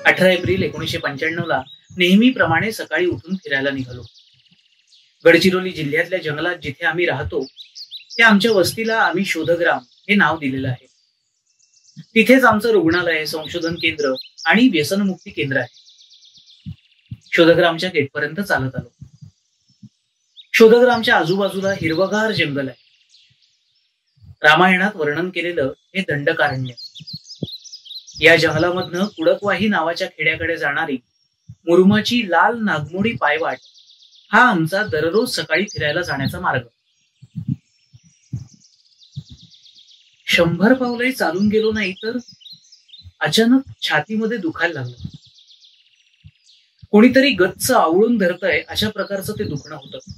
18 April 1995 नेहमीप्रमाणे सकाळी उठून फिरायला निघालो. गडचिरोली जिल्ह्यातल्या जंगलात जिथे आम्ही राहतो त्या आमच्या वस्तीला आम्ही शोधग्राम हे नाव दिलेलं आहे. तिथेच आमचं रुग्णालय, संशोधन केंद्र आणि व्यसनमुक्ती केंद्र आहे. शोधग्रामच्या गेटपर्यंत चालत आलो. शोधग्रामच्या आजूबाजूला हिरवगार जंगल आहे. रामायणात वर्णन केलेलं हे दंडकारण्य. या जंगलामधनं कुडकवाही नावाच्या खेड्याकडे जाणारी मुरुमाची लाल नागमोडी पायवाट हा आमचा दररोज सकाळी फिरायला जाण्याचा मार्ग. 100 पावले चालून गेलो नाही तर अचानक छातीमध्ये दुखायला लागलं. कोणीतरी गच्च आवळून धरतय अशा प्रकारचं ते दुखणं होतं.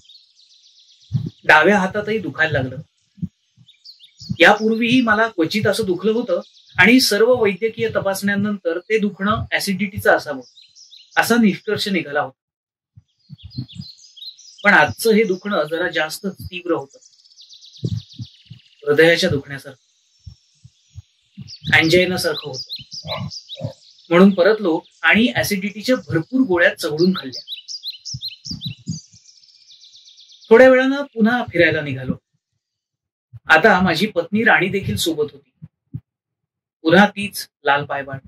डाव्या हातातही दुखायला लागलं. यापूर्वीही मला क्वचित असं दुखलं होतं आणि सर्व वैद्यकीय तपासण्यांनंतर ते दुखणं ऍसिडिटीचं असावं असा निष्कर्ष निघाला होता. पण आजचं हे दुखणं जरा जास्त तीव्र होतं. हृदयाच्या दुखण्यासारखं, अँजायना सारखं होतं. म्हणून परतलो आणि ऍसिडिटीच्या भरपूर गोळ्या चघळून खाल्ल्या. थोड्या वेळानं पुन्हा फिरायला निघालो. आता माझी पत्नी राणी देखील सोबत होती. पुन्हा तीच लाल पायवाट.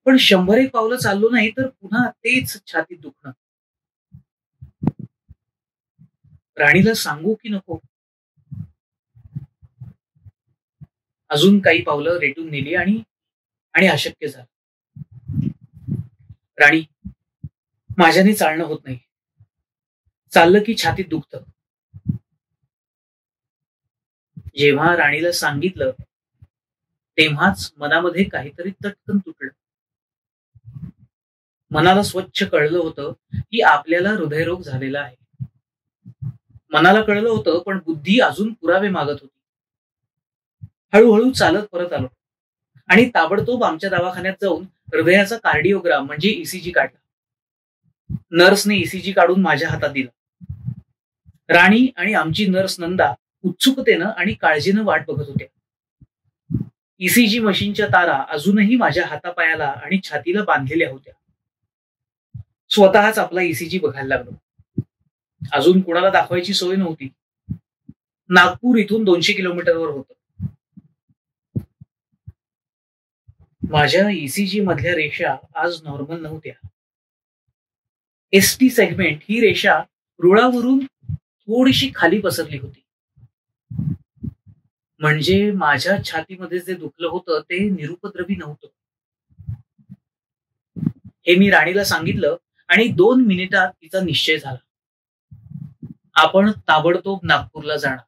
पण 100 पावलं चाललो नाही तर पुन्हा तेच छातीत दुखणं. राणीला सांगू की नको? अजून काही पावलं रेटून नेली आणि अशक्य झालं. राणी, माझ्याने चालणं होत नाही. चाललं की छातीत दुखतं. जेव्हा राणीला सांगितलं तेव्हाच मनामध्ये काहीतरी तटकन तुटलं. मनाला स्वच्छ कळलं होतं की आपल्याला हृदयरोग झालेला आहे. मनाला कळलं होतं पण बुद्धी अजून पुरावे मागत होती. हळूहळू चालत परत आलो आणि ताबडतोब आमच्या दवाखान्यात जाऊन हृदयाचा कार्डिओग्राम म्हणजे ईसीजी काढला. नर्सने ईसीजी काढून माझ्या हातात दिला. राणी आणि आमची नर्स नंदा उत्सुकतेनं आणि काळजीनं वाट बघत होत्या. ईसीजी मशीनच्या तारा अजूनही माझ्या हातापायाला आणि छातीला बांधलेल्या होत्या. स्वतःच आपला ईसीजी बघायला लागलो. अजून कोणाला दाखवायची सोय नव्हती. नागपूर इथून 200 किलोमीटरवर होतं. माझ्या ईसीजी मधल्या रेषा आज नॉर्मल नव्हत्या. एसटी सेगमेंट ही रेषा रुळावरून थोडीशी खाली पसरली होती. म्हणजे माझ्या छातीमध्ये जे दुखलं होतं ते निरुपद्रवी नव्हतं. हे मी राणीला सांगितलं आणि 2 मिनिटात तिचा निश्चय झाला. आपण ताबडतोब नागपूरला जाणार.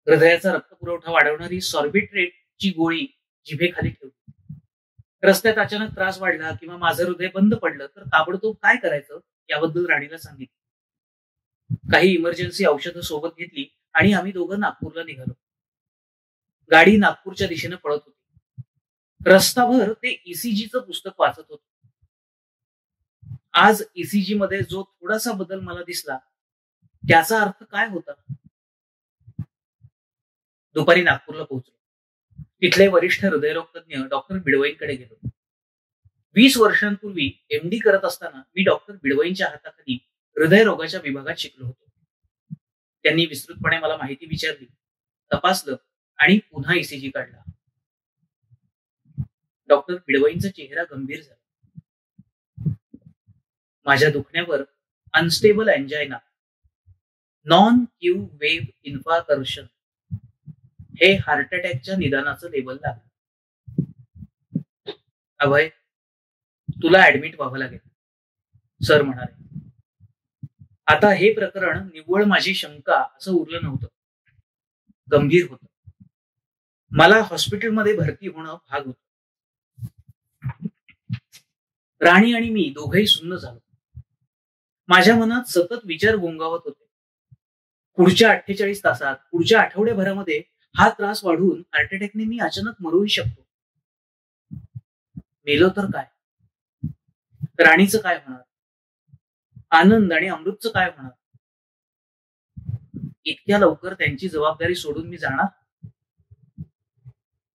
हृदयाचा रक्तपुरवठा वाढवणारी सॉर्बिट्रेटची गोळी जिभेखाली ठेवली. रस्त्यात अचानक त्रास वाढला किंवा माझं हृदय बंद पडलं तर ताबडतोब काय करायचं याबद्दल राणीला सांगितलं. काही इमर्जन्सी औषधं सोबत घेतली आणि आम्ही दोघं नागपूरला निघालो. गाडी नागपूरच्या दिशेने पळत होती. रस्ताभर ते ईसीजीचं पुस्तक वाचत होतो. आज ईसीजी मध्ये जो थोडासा बदल मला दिसला त्याचा अर्थ काय होता? दुपारी नागपूरला पोहोचलो. तिथले वरिष्ठ हृदयरोग तज्ञ डॉक्टर बिडवईंकडे गेलो. 20 वर्षांपूर्वी एमडी करत असताना मी डॉक्टर बिडवईंच्या हाताखाली हृदयरोगाच्या विभागात शिकलो होतो. त्यांनी विस्तृतपणे मला माहिती विचारली, तपासलं आणि पुन्हा ईसीजी काढला. डॉक्टर बिडवईंचा चेहरा गंभीर झाला. माझ्या दुखण्यावर unstable angina, non Q wave infarction हे हार्ट अटॅकच्या निदानाचं लेबल लागलं. अभय, तुला ऍडमिट व्हावं लागेल, सर म्हणाले. आता हे प्रकरण निव्वळ माझी शंका असं उरलं नव्हतं, गंभीर होतं. मला हॉस्पिटलमध्ये भरती होणं भाग होतं. राणी आणि मी दोघंही सुन्न झालो. माझ्या मनात सतत विचार गोंगावत होते. पुढच्या 48 तासात, पुढच्या आठवड्याभरामध्ये हा त्रास वाढून हार्ट अटॅकने मी अचानक मरूही शकतो. मेलो तर काय? राणीचं काय होणार? आनंद आणि अमृतचं काय होणार? इतक्या लवकर त्यांची जबाबदारी सोडून मी जाणार?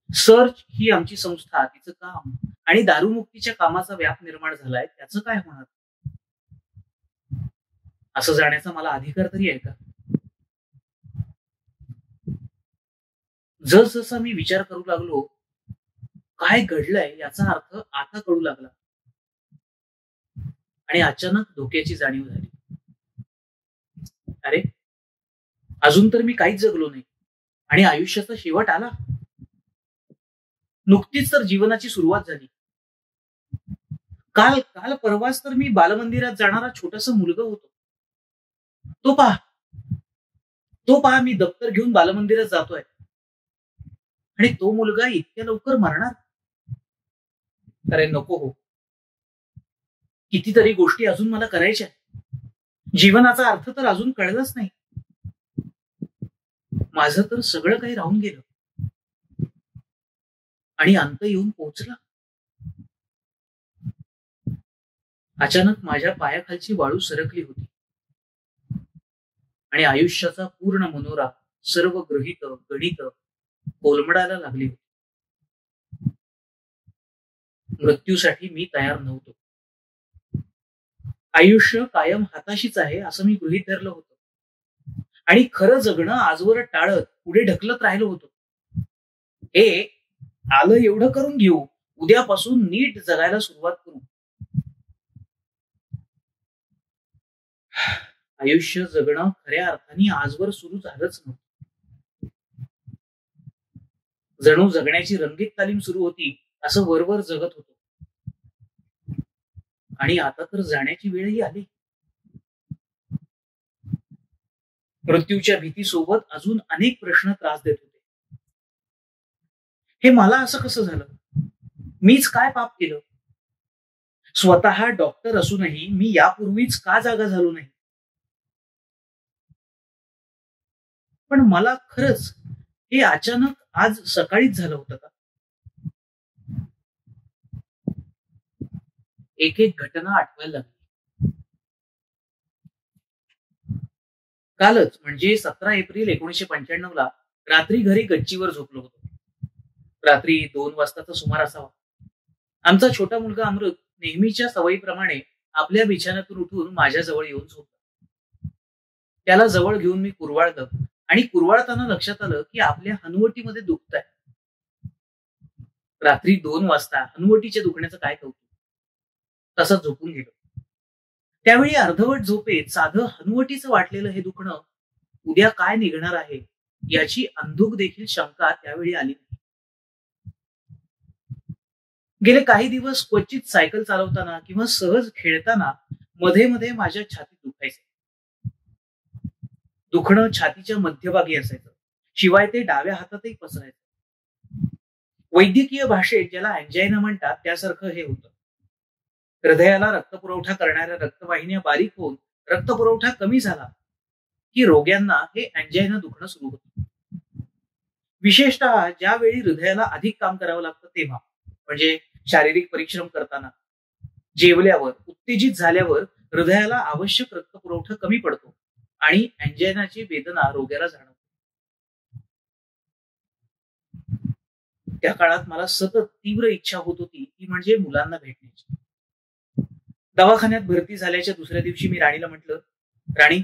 सर्च ही आमची संस्था, तिचं काम आणि दारूमुक्तीच्या कामाचा व्याप निर्माण झालाय, त्याचं काय होणार? असं जाण्याचा मला अधिकार तरी आहे का? जसजसा मी विचार करू लागलो, काय घडलंय याचा अर्थ आता कळू लागला आणि अचानक धोक्याची जाणीव झाली. अरे, अजून तर मी काहीच जगलो नाही आणि आयुष्याचा शेवट आला. नुकतीच तर जीवनाची सुरुवात झाली. काल काल परवाच तर मी बालमंदिरात जाणारा छोटासा मुलगा होतो. तो पहा, तो पहा, मी दप्तर घेऊन बालमंदिरात जातोय आणि तो मुलगा इतक्या लवकर मरणार? अरे नको हो. कितीतरी गोष्टी अजून मला करायच्या. जीवनाचा अर्थ तर अजून कळलाच नाही. माझं तर सगळं काही राहून गेलं आणि अंत येऊन पोहोचला. अचानक माझ्या पायाखालची वाळू सरकली होती आणि आयुष्याचा पूर्ण मनोरा, सर्व गृहीत गणित कोलमडायला लागली होती. मृत्यूसाठी मी तयार नव्हतो. आयुष्य कायम हाताशीच आहे असं मी गृहीत धरलं होतं आणि खरं जगणं आजवर टाळत पुढे ढकलत राहिलो होतो. हे आलं एवढं करून घेऊ, उद्यापासून नीट जगायला सुरुवात करू. आयुष्य जगणं खऱ्या अर्थाने आजवर सुरू झालंच नव्हतं. जणू जगण्याची रंगीत तालीम सुरू होती असं वरवर जगत होतो आणि आता तर जाण्याची वेळही आली. मृत्यूच्या भीतीसोबत अजून अनेक प्रश्न त्रास देत होते. हे मला असं कसं झालं? मीच काय पाप केलं? स्वतः डॉक्टर असूनही मी यापूर्वीच का जागा झालो नाही? पण मला खरंच हे अचानक आज सकाळीच झालं होतं का? एक एक घटना आठवायला लागली. कालच म्हणजे 17 एप्रिल 1995 ला रात्री घरी गच्चीवर झोपलो होतो. रात्री 2 वाजताचा सुमार असावा. आमचा छोटा मुलगा अमृत नेहमीच्या सवयीप्रमाणे आपल्या बिछाण्यातून उठून माझ्या जवळ येऊन झोपला. त्याला जवळ घेऊन मी कुरवाळलं आणि कुरवाळताना लक्षात आलं की आपल्या हनुवटीमध्ये दुखत आहे. रात्री 2 वाजता हनुवटीच्या दुखण्याचं काय कौतुक. तसंच झोपून गेलो. त्यावेळी अर्धवट झोपेत साधं हनुवटीचं वाटलेलं हे दुखणं उद्या काय निघणार आहे याची अंधुक देखील शंका त्यावेळी आली नाही. गेले काही दिवस क्वचित सायकल चालवताना किंवा सहज खेळताना मध्ये मध्ये माझ्या छातीत दुखायचं. दुखणं छातीच्या मध्यभागी असायचं, शिवाय ते डाव्या हातातही पसरायचं. वैद्यकीय भाषेत ज्याला अँजायना म्हणतात त्यासारखं हे होतं. हृदयाला रक्तपुरवठा करणाऱ्या रक्तवाहिन्या बारीक होऊन रक्तपुरवठा कमी झाला की रोग्यांना हे अँजायना दुखणं सुरू होतं. विशेषतः ज्यावेळी हृदयाला अधिक काम करावं लागतं तेव्हा, म्हणजे शारीरिक परिश्रम करताना, जेवल्यावर, उत्तेजित झाल्यावर हृदयाला आवश्यक रक्तपुरवठा कमी पडतो आणि अँजायनाची वेदना रोग्याला जाणवते. त्या काळात मला सतत तीव्र इच्छा होत होती, ती म्हणजे मुलांना भेटण्याची. दवाखान्यात भरती झाल्याच्या दुसऱ्या दिवशी मी राणीला म्हटलं, राणी,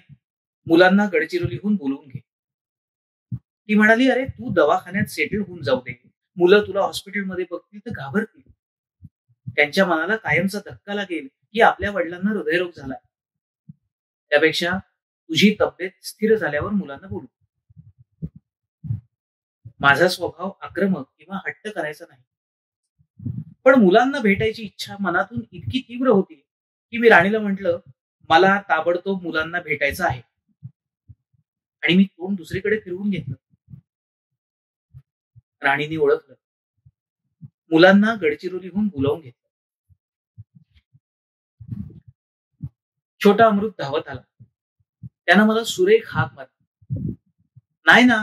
मुलांना गडचिरोलीहून बोलवून घे. ती म्हणाली, अरे तू दवाखान्यात सेटल होऊन जाऊ दे. मुलं तुला हॉस्पिटलमध्ये बघतील तर घाबरतील. त्यांच्या मनाला कायमचा धक्का लागेल की आपल्या वडिलांना हृदयरोग झालाय. त्यापेक्षा तुझी तब्येत स्थिर झाल्यावर मुलांना बोलू. माझा स्वभाव आक्रमक किंवा हट्ट करायचा नाही, पण मुलांना भेटायची इच्छा मनातून इतकी तीव्र होती की मी राणीला म्हटलं, मला ताबडतोब मुलांना भेटायचं आहे. आणि मी तोंड दुसरीकडे फिरवून घेतलं. राणीने ओळखलं. मुलांना गडचिरोलीहून बोलावून घेतलं. छोटा अमृत धावत आला. त्यानं मला सुरेख हाक मारली. नायना.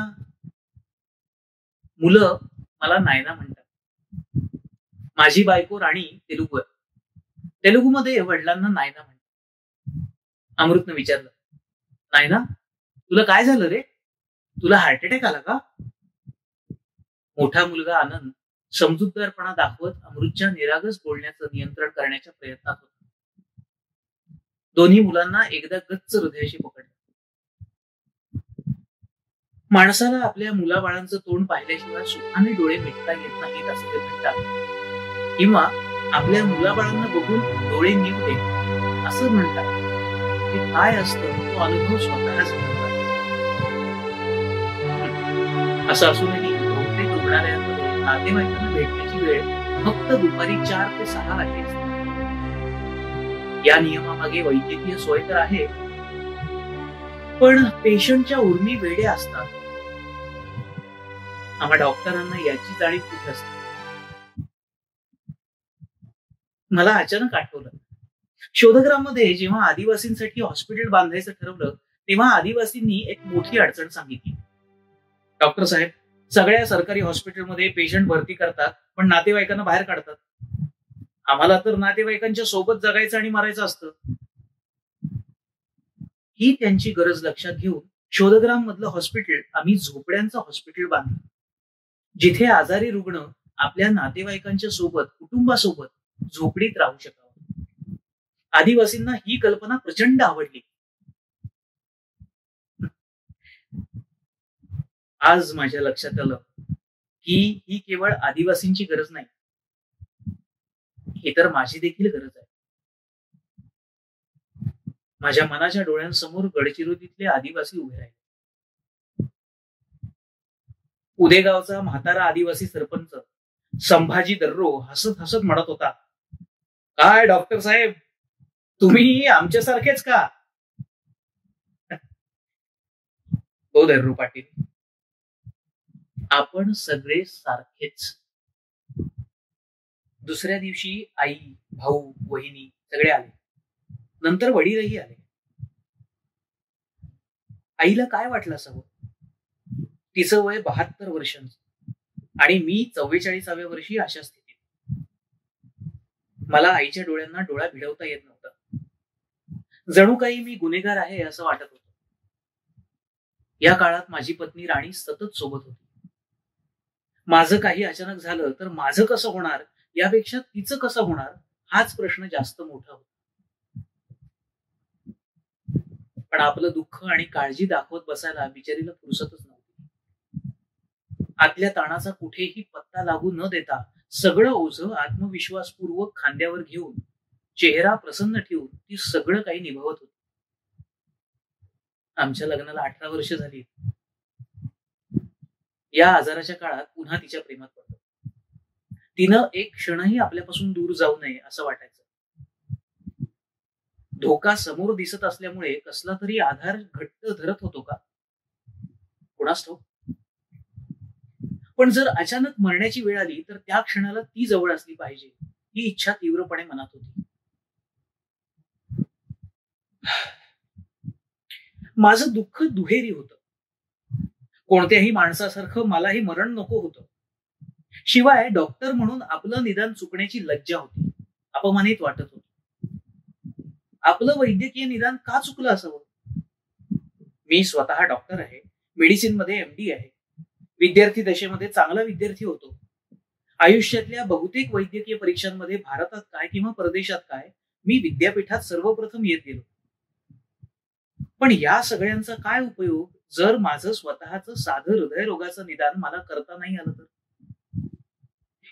मुलं मला नायना म्हणतात. माझी बायको राणी तेलुगू आहे. तेलुगूमध्ये वडिलांना नायना म्हणतात. अमृतनं विचारलं, नायना तुला काय झालं रे? तुला हार्ट अटॅक आला का? मोठा मुलगा आनंद समजूतदारपणा दाखवत अमृतच्या निरागस बोलण्याचं नियंत्रण करण्याच्या प्रयत्नात होता. दोन्ही मुलांना एकदा गच्च हृदयाशी पकडलं. माणसाला आपल्या मुलाबाळांचं तोंड पाहिल्याशिवाय सुखाने डोळे मिटता येत नाहीत असं ते म्हणतात, किंवा आपल्या मुलाबाळांना बघून डोळे निवडे असं म्हणतात. ते काय असतं तो अनुभव स्वतःच म्हणतात. असं असूनही बहुतेक रुग्णालयांमध्ये नातेवाईकांना भेटण्याची वेळ फक्त दुपारी 4 ते 6 आहे. या नियमामागे वैद्यकीय सोय तर आहे, पण पेशंटच्या उर्मी वेडे असतात. आम्हा डॉक्टरांना याची जाणीव कुठे असते? मला अचानक आठवलं, शोधग्राममध्ये जेव्हा आदिवासींसाठी हॉस्पिटल बांधायचं ठरवलं तेव्हा आदिवासींनी एक मोठी अडचण सांगितली. डॉक्टर साहेब, सगळ्या सरकारी हॉस्पिटलमध्ये पेशंट भरती करतात पण नातेवाईकांना बाहेर काढतात. आम्हाला तर नातेवाईकांच्या सोबत जगायचं आणि मरायचं असतं. ही त्यांची गरज लक्षात घेऊन शोधग्राम मधलं हॉस्पिटल आम्ही झोपड्यांचं हॉस्पिटल बांधलं, जिथे आजारी रुग्ण आपल्या नातेवाईकांच्या सोबत, कुटुंबासोबत झोपडीत राहू शकावं. आदिवासींना ही कल्पना प्रचंड आवडली. आज माझ्या लक्षात आलं की ही केवळ आदिवासींची गरज नाही, ही तर माझी देखील गरज आहे. माझ्या मनाच्या डोळ्यांसमोर गडचिरोलीतले आदिवासी उभे राहिले. उदेगावचा म्हातारा आदिवासी सरपंच संभाजी दर्रो हसत हसत म्हणत होता, काय डॉक्टर साहेब, तुम्ही आमच्यासारखेच का? हो दर्रो पाटील, आपण सगळे सारखेच. दुसऱ्या दिवशी आई, भाऊ, वहिनी सगळे आले. नंतर वडीलही आले. आईला काय वाटलं असावं? तिचं वय 72 वर्षांचं आणि मी 44व्या वर्षी अशा स्थितीत. मला आईच्या डोळ्यांना डोळा भिडवता येत नव्हता. जणू काही मी गुन्हेगार आहे असं वाटत होतं. या काळात माझी पत्नी राणी सतत सोबत होती. माझं काही अचानक झालं तर माझं कसं होणार यापेक्षा तिचं कसं होणार हाच प्रश्न जास्त मोठा होता. पण आपलं दुःख आणि काळजी दाखवत बसायला बिचारीला फुरसतच नव्हती. आतल्या ताणाचा कुठेही पत्ता लागू न देता सगळं ओझं आत्मविश्वासपूर्वक खांद्यावर घेऊन, चेहरा प्रसन्न ठेवून ती सगळं काही निभावत होती. आमच्या लग्नाला 18 वर्ष झाली. या आजाराच्या काळात पुन्हा तिच्या प्रेमात पडलो. तिनं एक क्षणही आपल्यापासून दूर जाऊ नये असं वाटायचं. धोका समोर दिसत असल्यामुळे कसला तरी आधार घट्ट धरत होतो का कोणास ठाऊक. पण जर अचानक मरण्याची वेळ आली तर त्या क्षणाला ती जवळ असली पाहिजे ही इच्छा तीव्रपणे मनात होती. माझं दुःख दुहेरी होतं. कोणत्याही माणसासारखं मलाही मरण नको होतं. शिवाय डॉक्टर म्हणून आपलं निदान चुकण्याची लज्जा होती. अपमानित वाटत होतं. आपलं वैद्यकीय निदान का चुकलं असावं? मी स्वतः डॉक्टर आहे, मेडिसिन मध्ये MD आहे, विद्यार्थी दशेमध्ये चांगला विद्यार्थी होतो. आयुष्यातल्या बहुतेक वैद्यकीय परीक्षांमध्ये भारतात काय किंवा परदेशात काय मी विद्यापीठात सर्वप्रथम येत गेलो. पण या सगळ्यांचा काय उपयोग जर माझं स्वतःचं साधं हृदयरोगाचं निदान मला करता नाही आलं तर?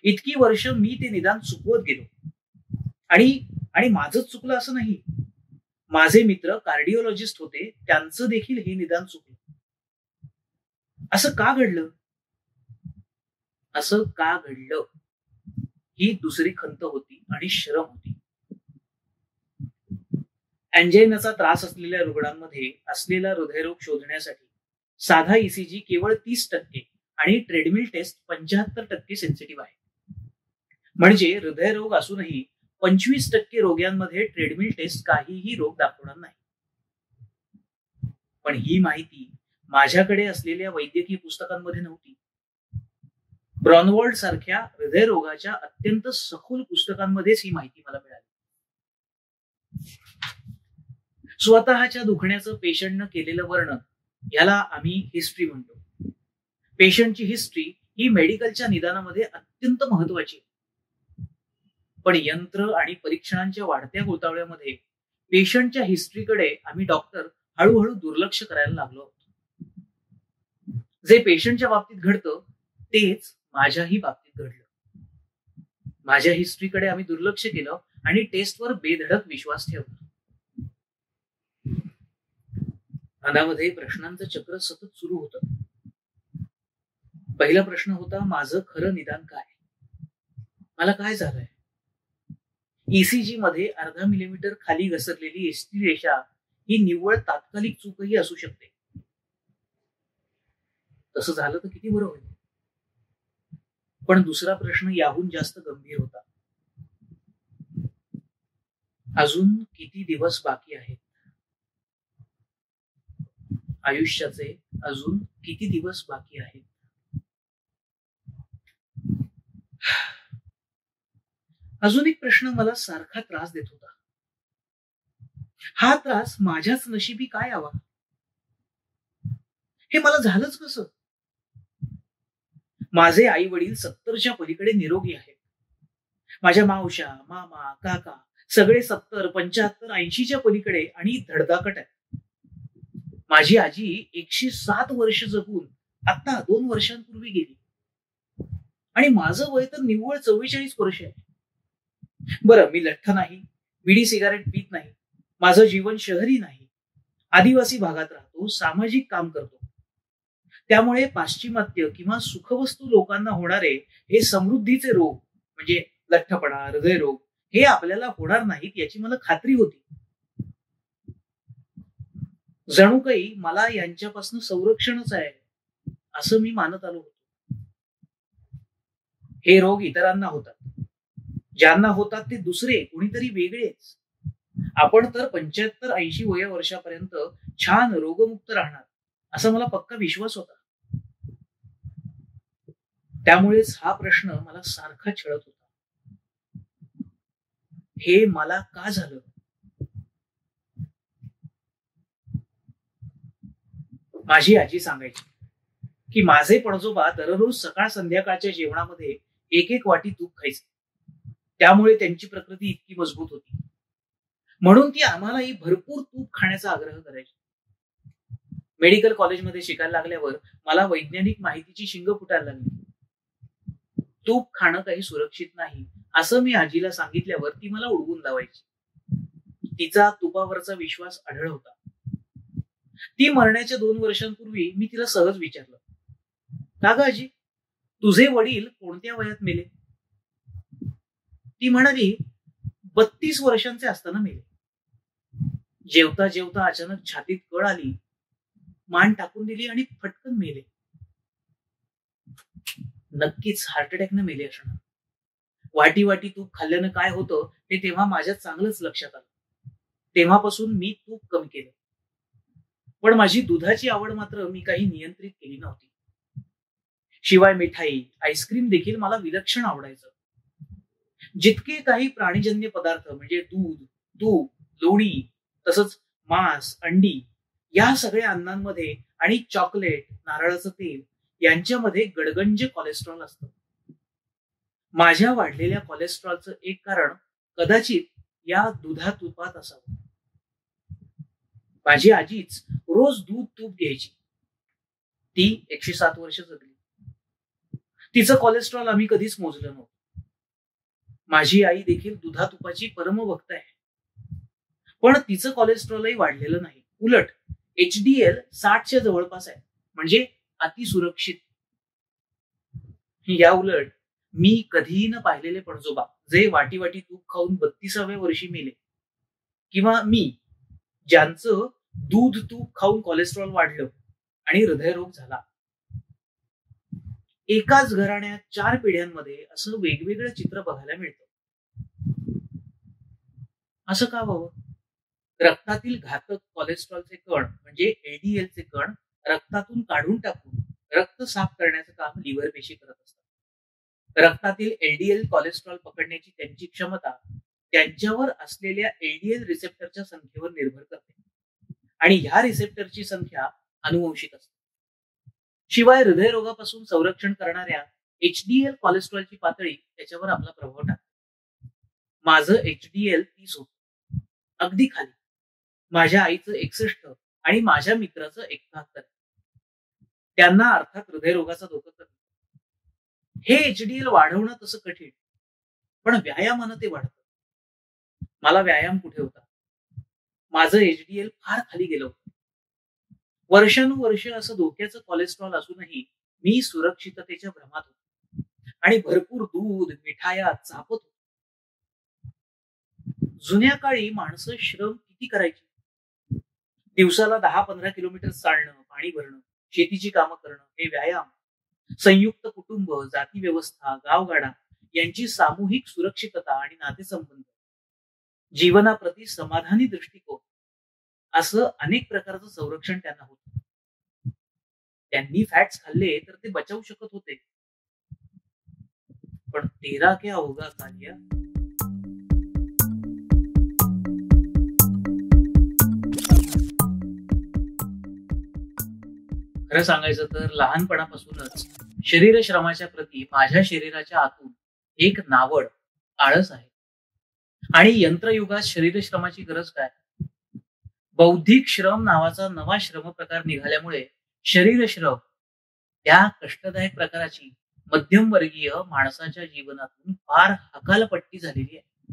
इतकी वर्ष मी ते निदान चुकवत गेलो. आणि माझंच चुकलं असं नाही. माझे मित्र कार्डिओलॉजिस्ट होते, त्यांचं देखील हे निदान चुकलं. असं का घडलं? असं का घडलं ही दुसरी खंत होती आणि शरम होती. अँजायनाचा त्रास असलेल्या रुग्णांमध्ये असलेला हृदयरोग शोधण्यासाठी साधा ECG केवळ 30% आणि ट्रेडमिल टेस्ट 75% सेन्सिटिव्ह आहे. म्हणजे हृदयरोग असूनही 25% रोग्यांमध्ये ट्रेडमिल टेस्ट काहीही रोग दाखवणार नाही. पण ही माहिती माझ्याकडे असलेल्या वैद्यकीय पुस्तकांमध्ये नव्हती. ब्रॉनवॉल्ड सारख्या हृदयरोगाच्या अत्यंत सखोल पुस्तकांमध्येच ही माहिती मला मिळाली. स्वतःच्या दुखण्याचं पेशंटनं केलेलं वर्णन याला आम्ही हिस्ट्री म्हणतो. पेशंटची हिस्ट्री ही मेडिकलच्या निदानामध्ये अत्यंत महत्वाची आहे. पण यंत्र आणि परीक्षणांच्या वाढत्या गोतावळ्यामध्ये पेशंटच्या हिस्ट्रीकडे आम्ही डॉक्टर हळूहळू दुर्लक्ष करायला लागलो आहोत. जे पेशंटच्या बाबतीत घडतं तेच माझ्याही बाबतीत घडलं. माझ्या हिस्ट्रीकडे आम्ही दुर्लक्ष केलं आणि टेस्टवर बेधडक विश्वास ठेवला. मनामध्ये प्रश्नांचं चक्र सतत सुरू होतं. पहिला प्रश्न होता, माझं खरं निदान काय? मला काय झालंय? ईसीजी मध्ये अर्धा मिलीमीटर खाली घसरलेली एसटी रेषा ही निव्वळ तात्कालिक चूकही असू शकते. तसं झालं तर किती बरं होईल. पण दुसरा प्रश्न याहून जास्त गंभीर होता. अजून किती दिवस बाकी आहेत? आयुष्याचे अजून किती दिवस बाकी आहेत? अजून एक प्रश्न मला सारखा त्रास देत होता. हा त्रास माझ्याच नशिबी काय यावा? हे मला झालंच कसं? माझे आई वडील 70च्या पलीकडे निरोगी आहेत. माझ्या मावशा, मामा, काका सगळे 70, 75, 80च्या पलीकडे आणि धडधाकट आहेत. माझी आजी 107 वर्ष जगून आता 2 वर्षांपूर्वी गेली आणि माझं वय तर निव्वळ 44 वर्ष आहे. बरं, मी लठ्ठ नाही, बिडी सिगारेट पीत नाही, माझं जीवन शहरी नाही, आदिवासी भागात राहतो, सामाजिक काम करतो. त्यामुळे पाश्चिमात्य किंवा सुखवस्तू लोकांना होणारे हे समृद्धीचे रोग म्हणजे लठ्ठपणा, हृदयरोग हे आपल्याला होणार नाहीत याची मला खात्री होती. जणू काही मला यांच्यापासून संरक्षणच आहे असं मी मानत आलो होतो. हे रोग इतरांना होतात, ज्यांना होतात ते दुसरे कोणीतरी वेगळेच. आपण तर 75-80 वर्षापर्यंत छान रोगमुक्त राहणार असा मला पक्का विश्वास होता. त्यामुळेच हा प्रश्न मला सारखा छळत होता. हे मला का झालं? माझी आजी सांगायची की माझे पणजोबा दररोज सकाळ संध्याकाळच्या जेवणामध्ये एक वाटी तूप खायचे. त्यामुळे त्यांची प्रकृती इतकी मजबूत होती. म्हणून ती आम्हालाही भरपूर तूप खाण्याचा आग्रह करायची. मेडिकल कॉलेजमध्ये शिकायला लागल्यावर मला वैज्ञानिक माहितीची शिंग फुटायला लागली. तूप खाणं काही सुरक्षित नाही असं मी आजीला सांगितल्यावर ती मला उडवून लावायची. तिचा तुपावरचा विश्वास आढळ होता. ती मरण्याच्या 2 वर्षांपूर्वी मी तिला सहज विचारलं, का ग आजी, तुझे वडील कोणत्या वयात मेले? ती म्हणाली, 32 वर्षांचे असताना मेले. जेवता जेवता अचानक छातीत कळ आली, मान टाकून दिली आणि फटकन मेले. नक्कीच हार्ट अटॅकनं मेले असणार. वाटी वाटी तूप खाल्ल्यानं काय होतं हे तेव्हा माझ्या चांगलंच लक्षात आलं. तेव्हापासून मी तूप कमी केलं. पण माझी दुधाची आवड मात्र मी काही नियंत्रित केली नव्हती. शिवाय मिठाई, आईस्क्रीम देखील मला विलक्षण आवडायचं. जितके काही प्राणीजन्य पदार्थ म्हणजे दूध, तूप, लोणी, तसंच मांस, अंडी या सगळ्या अन्नांमध्ये आणि चॉकलेट, नारळाचं तेल यांच्यामध्ये गडगंज कोलेस्ट्रॉल असतं. माझ्या वाढलेल्या कोलेस्ट्रॉलचं एक कारण कदाचित या दुधा तुपात असावं. माझी आजीच रोज दूध तूप घ्यायची. ती 107 वर्ष जगली. तिचं कोलेस्ट्रॉल आम्ही कधीच मोजलं नव्हतं. माझी आई देखील दुधा तुपाची परमभक्त आहे. पण तिचं कोलेस्ट्रॉलही वाढलेलं नाही. उलट HDL 60च्या जवळपास आहे, म्हणजे अतिसुरक्षित. या उलट मी कधीही न पाहिलेले पणजोबा जे वाटी वाटी तूप खाऊन 32व्या वर्षी मेले, किंवा मी ज्यांचं दूध तूप खाऊन कोलेस्ट्रॉल वाढलं आणि हृदयरोग झाला. एकाच घराण्यात 4 पिढ्यांमध्ये असं वेगवेगळं चित्र बघायला मिळतं. असं का व्हावं? रक्तातील घातक कोलेस्ट्रॉलचे कण म्हणजे LDLचे कण रक्तातून काढून टाकून रक्त साफ करण्याचं काम लिव्हर पेशी करत असतात. रक्तातील LDL कोलेस्ट्रॉल पकडण्याची त्यांची क्षमता त्यांच्यावर असलेल्या एलडीएल रिसेप्टरच्या संख्येवर निर्भर करते आणि ह्या रिसेप्टरची संख्या अनुवंशिक असते. शिवाय हृदयरोगापासून संरक्षण करणाऱ्या एचडीएल कोलेस्ट्रॉलची पातळी त्याच्यावर आपला प्रभाव टाकते. माझं एचडीएल 30 होतं, अगदी खाली. माझ्या आईचं 61 आणि माझ्या मित्राचं 71. त्यांना अर्थात हृदयरोगाचा धोका कमी. हे एचडीएल वाढवणं तसं कठीण, पण व्यायामानं ते वाढतं. मला व्यायाम कुठे होता? माझं एचडीएल फार खाली गेलं होतं. वर्षानुवर्ष असं धोक्याचं कोलेस्ट्रॉल असूनही मी सुरक्षिततेच्या भ्रमात होतो आणि भरपूर दूध मिठाया चापत होतो. जुन्या काळी माणसं श्रम किती करायची? दिवसाला 10-15 किलोमीटर चालणं, पाणी भरणं, शेतीची कामं करणं हे व्यायाम. संयुक्त कुटुंब, जाती व्यवस्था, गावगाडा यांची सामूहिक सुरक्षितता आणि नातेसंबंध, जीवनाप्रती समाधानी दृष्टिकोन, असं अनेक प्रकारचं संरक्षण त्यांना होतं. त्यांनी फॅट्स खाल्ले तर ते बचावू शकत होते. पण तेरा क्या होगा कालिया. खरं सांगायचं तर लहानपणापासूनच शरीर श्रमाच्या प्रती माझ्या शरीराच्या आतून एक नावड, आळस आहे. आणि यंत्रयुगात शरीर श्रमाची गरज काय? बौद्धिक श्रम नावाचा नवा श्रम प्रकार निघाल्यामुळे शरीर श्रम त्या कष्टदायक प्रकाराची मध्यमवर्गीय माणसाच्या जीवनातून फार हकालपट्टी झालेली आहे.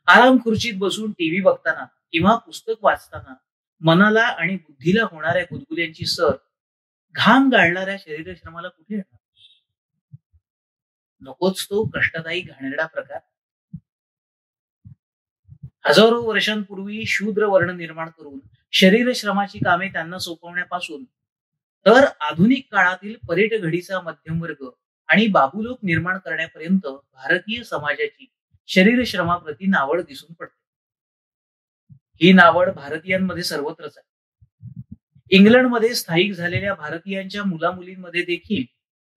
आराम खुर्चीत बसून टीव्ही बघताना किंवा पुस्तक वाचताना मनाला आणि बुद्धीला होणाऱ्या गुदगुल्यांची सर घाम गाळणाऱ्या शरीर श्रमाला कुठे येणार? नकोच तो कष्टदायी घाणेरडा प्रकार. हजारो वर्षांपूर्वी शूद्र वर्ण निर्माण करून शरीर श्रमाची कामे त्यांना सोपवण्यापासून तर आधुनिक काळातील परेट घडीचा मध्यम वर्ग आणि बाबूलोक निर्माण करण्यापर्यंत भारतीय समाजाची शरीर श्रमाप्रती नावड दिसून पडते. ही नावड भारतीयांमध्ये सर्वत्रच आहे. इंग्लंडमध्ये स्थायिक झालेल्या भारतीयांच्या मुलामुलींमध्ये देखील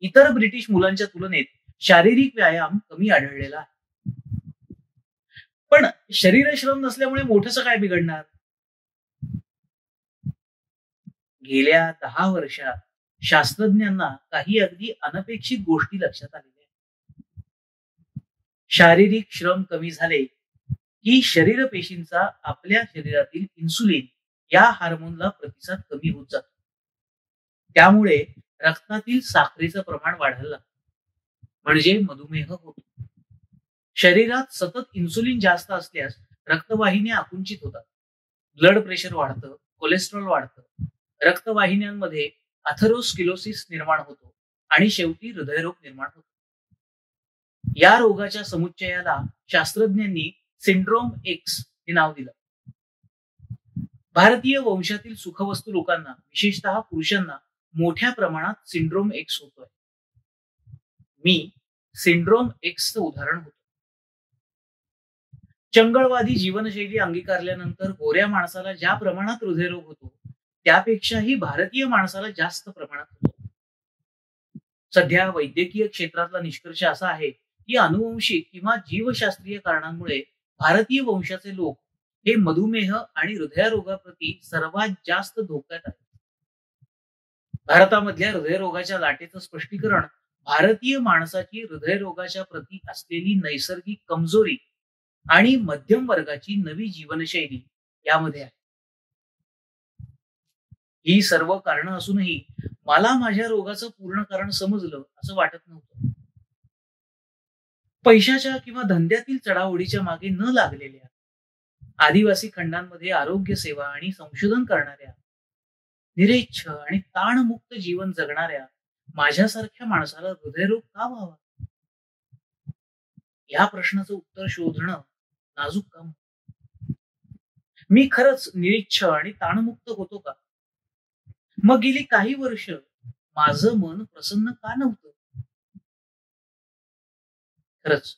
इतर ब्रिटिश मुलांच्या तुलनेत शारीरिक व्यायाम कमी आढळलेला आहे. पण शरीरश्रम नसल्यामुळे मोठंसं काय बिघडणार? गेल्या 10 वर्षात शास्त्रज्ञांना काही अगदी अनपेक्षित गोष्टी लक्षात आलेल्या आहेत. शारीरिक श्रम कमी झाले की शरीर पेशींचा आपल्या शरीरातील इन्सुलिन या हार्मोनला प्रतिसाद कमी होत जातो. त्यामुळे रक्तातील साखरेचं प्रमाण वाढायला लागतं, म्हणजे मधुमेह होतो. शरीरात सतत इन्सुलिन जास्त असल्यास रक्तवाहिन्या आकुंचित होतात, ब्लड प्रेशर वाढतं, कोलेस्ट्रॉल वाढतं, रक्तवाहिन्यांमध्ये अथेरोस्क्लेरोसिस निर्माण होतो आणि शेवटी हृदयरोग निर्माण होतो. या रोगाच्या समुच्चयाला शास्त्रज्ञांनी सिंड्रोम एक्स हे नाव दिलं. भारतीय वंशातील सुखवस्तू लोकांना, विशेषतः पुरुषांना मोठ्या प्रमाणात सिंड्रोम एक्स होतोय. मी सिंड्रोम एक्सचं उदाहरण होतो. चंगळवादी जीवनशैली अंगीकारल्यानंतर गोऱ्या माणसाला ज्या प्रमाणात हृदयरोग होतो त्यापेक्षाही भारतीय माणसाला जास्त प्रमाणात होतो. सध्या वैद्यकीय क्षेत्रातला निष्कर्ष असा आहे की अनुवंशिक किंवा जीवशास्त्रीय कारणांमुळे भारतीय वंशाचे लोक हे मधुमेह आणि हृदयरोगाप्रती सर्वात जास्त धोक्यात आहेत. भारतामधल्या हृदयरोगाच्या लाटेचं स्पष्टीकरण भारतीय माणसाची हृदयरोगाच्या प्रती असलेली नैसर्गिक कमजोरी आणि मध्यम वर्गाची नवी जीवनशैली यामध्ये आहे. ही सर्व कारणं असूनही मला माझ्या रोगाचं पूर्ण कारण समजलं असं वाटत नव्हतं. पैशाच्या किंवा धंद्यातील चढाओढीच्या मागे न लागलेल्या, आदिवासी खंडांमध्ये आरोग्य सेवा आणि संशोधन करणाऱ्या, निरेच्छ आणि ताणमुक्त जीवन जगणाऱ्या माझ्यासारख्या माणसाला हृदयरोग का व्हावा? या प्रश्नाचं उत्तर शोधणं नाजूक काम. मी खरंच निरीच्छ आणि ताणमुक्त होतो का? मग गेली काही वर्ष माझं मन प्रसन्न का नव्हतं? खरंच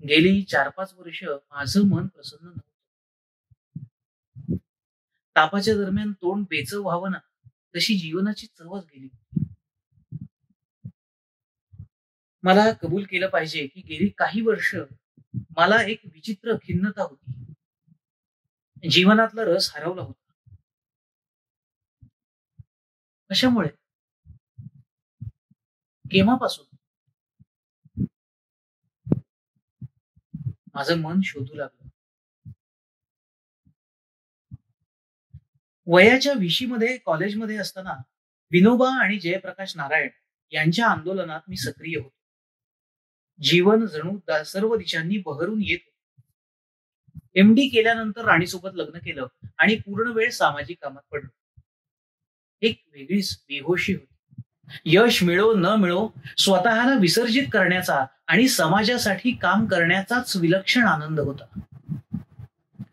गेली 4-5 वर्ष माझं मन प्रसन्न नव्हतं. तापाच्या दरम्यान तोंड बेचव व्हावं ना, तशी जीवनाची चवच गेली. मला कबूल केलं पाहिजे की गेली काही वर्ष मला एक विचित्र खिन्नता होती. जीवनातला रस हरवला होता. कशामुळे? केव्हापासून? माझं मन शोधू लागलं. वयाच्या विशीमध्ये कॉलेजमध्ये असताना विनोबा आणि जयप्रकाश नारायण यांच्या आंदोलनात मी सक्रिय होतो. जीवन जणू सर्व दिशांनी बहरून येत होते. MD केल्यानंतर राणीसोबत लग्न केलं आणि पूर्ण वेळ सामाजिक कामात पडलो. एक वेगळीच बेहोशी होती. यश मिळो न मिळो, स्वतःला विसर्जित करण्याचा आणि समाजासाठी काम करण्याचाच विलक्षण आनंद होता.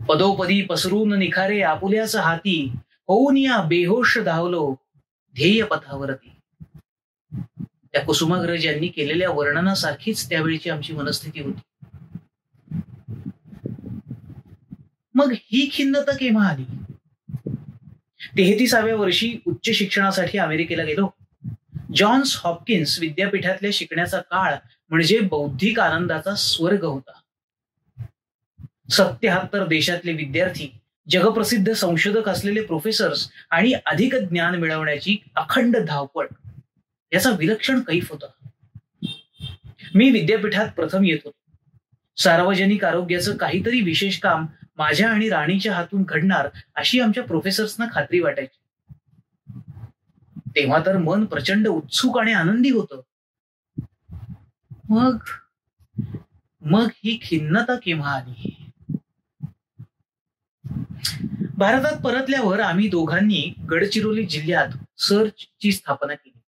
पदोपदी पसरून निखारे आपुल्याच हाती, होऊन या बेहोश धावलो ध्येय पथावरती. त्या कुसुमाग्रज यांनी केलेल्या वर्णनासारखीच त्यावेळीची आमची मनस्थिती होती. मग ही खिन्नता केव्हा आली? 33व्या वर्षी उच्च शिक्षणासाठी अमेरिकेला गेलो. जॉन्स हॉपकिन्स विद्यापीठातल्या शिकण्याचा काळ म्हणजे बौद्धिक आनंदाचा स्वर्ग होता. 77 देशातले विद्यार्थी, जगप्रसिद्ध संशोधक असलेले प्रोफेसर्स आणि अधिक ज्ञान मिळवण्याची अखंड धावपळ याचा विलक्षण कैफ होता. मी विद्यापीठात प्रथम येत होतो. सार्वजनिक आरोग्याचं काहीतरी विशेष काम माझ्या आणि राणीच्या हातून घडणार अशी आमच्या प्रोफेसर्सना खात्री वाटायची. तेव्हा तर मन प्रचंड उत्सुक आणि आनंदी होतं. मग मग ही खिन्नता केव्हा आली? भारतात परतल्यावर आम्ही दोघांनी गडचिरोली जिल्ह्यात सर्चची स्थापना केली.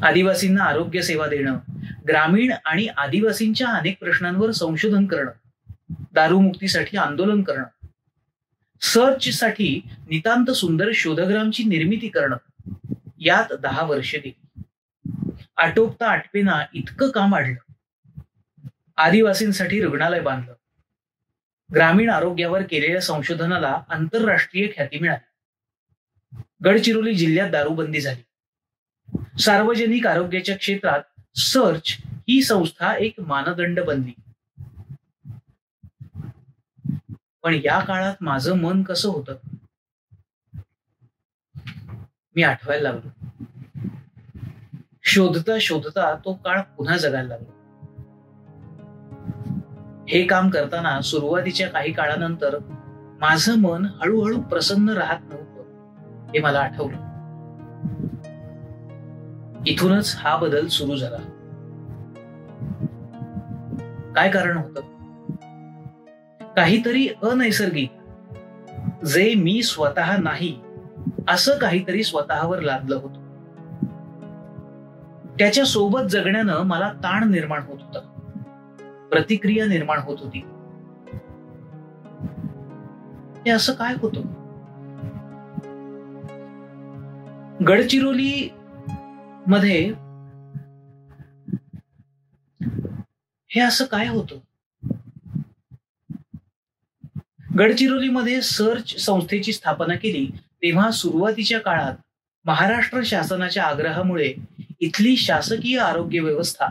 आदिवासींना आरोग्य सेवा देणं, ग्रामीण आणि आदिवासींच्या अनेक प्रश्नांवर संशोधन करणं, दारूमुक्तीसाठी आंदोलन करणं, सर्चसाठी नितांत सुंदर शोधग्रामची निर्मिती करणं, यात 10 वर्ष गेली. आटोपता आटपेना इतकं काम वाढलं. आदिवासींसाठी रुग्णालय बांधलं. ग्रामीण आरोग्यावर केलेल्या संशोधनाला आंतरराष्ट्रीय ख्याती मिळाली. गडचिरोली जिल्ह्यात दारूबंदी झाली. सार्वजनिक आरोग्याच्या क्षेत्रात सर्च ही संस्था एक मानदंड बनली. पण या काळात माझं मन कसं होतं मी आठवायला लागलो. शोधता शोधता तो काळ पुन्हा जगायला लागलो. हे काम करताना सुरुवातीच्या काही काळानंतर माझं मन हळूहळू प्रसन्न राहत नव्हतं हे मला आठवलं. इथूनच हा बदल सुरू झाला. काय कारण होतं? काहीतरी अनैसर्गिक, जे मी स्वतः नाही असं काहीतरी स्वतःवर लादलं होतं. त्याच्या सोबत जगण्यानं मला ताण निर्माण होत होता, प्रतिक्रिया निर्माण होत होती. हे असं काय होतं? गडचिरोली मध्ये हे असं काय होतं? गडचिरोलीमध्ये सर्च संस्थेची स्थापना केली तेव्हा सुरुवातीच्या काळात महाराष्ट्र शासनाच्या आग्रहामुळे इथली शासकीय आरोग्य व्यवस्था,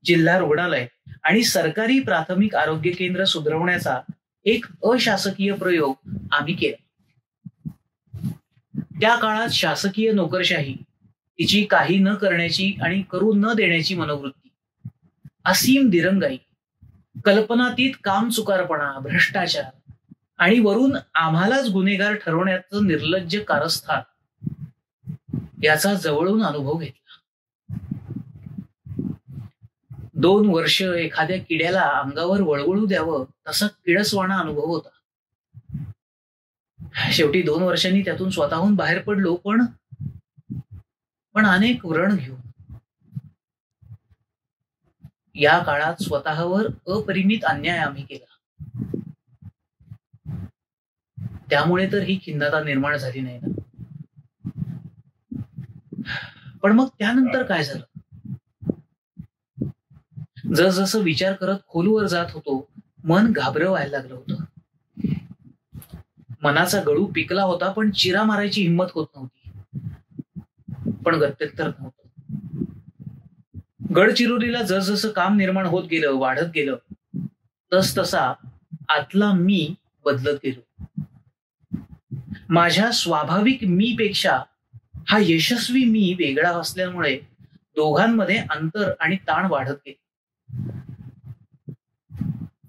जिल्हा रुग्णालय आणि सरकारी प्राथमिक आरोग्य केंद्र सुधारवण्याचा एक अशासकीय प्रयोग आम्ही केला. त्या काळात शासकीय नोकरशाही, तिची काही न करण्याची आणि करू न देण्याची मनोवृत्ती, असीम दिरंगाई, कल्पनातीत कामचुकारपणा, भ्रष्टाचार आणि वरून आम्हालाच गुन्हेगार ठरवण्याचं निर्लज्ज कारस्थान याचा जवळून अनुभव घेतला. 2 वर्ष एखाद्या किड्याला अंगावर वळवळू द्यावं तसा किळसवाणा अनुभव होता. शेवटी 2 वर्षांनी त्यातून स्वतःहून बाहेर पडलो, पण अनेक व्रण घेऊन. या काळात स्वतःवर अपरिमित अन्याय आम्ही केला. त्यामुळे तर ही खिन्नता निर्माण झाली नाही ना. पण मग त्यानंतर काय झालं? जसजसं विचार करत खोलवर जात होतो, मन घाबरवायला लागलं होतं. मनाचा गळू पिकला होता, पण चिरा मारायची हिंमत होत नव्हती. पण गत्यंतर नव्हतं. गडचिरोलीला जसजसं काम निर्माण होत गेलं, वाढत गेलं, तस तसा आतला मी बदलत गेलो. माझ्या स्वाभाविक मी पेक्षा हा यशस्वी मी वेगळा असल्यामुळे दोघांमध्ये अंतर आणि ताण वाढत गेले.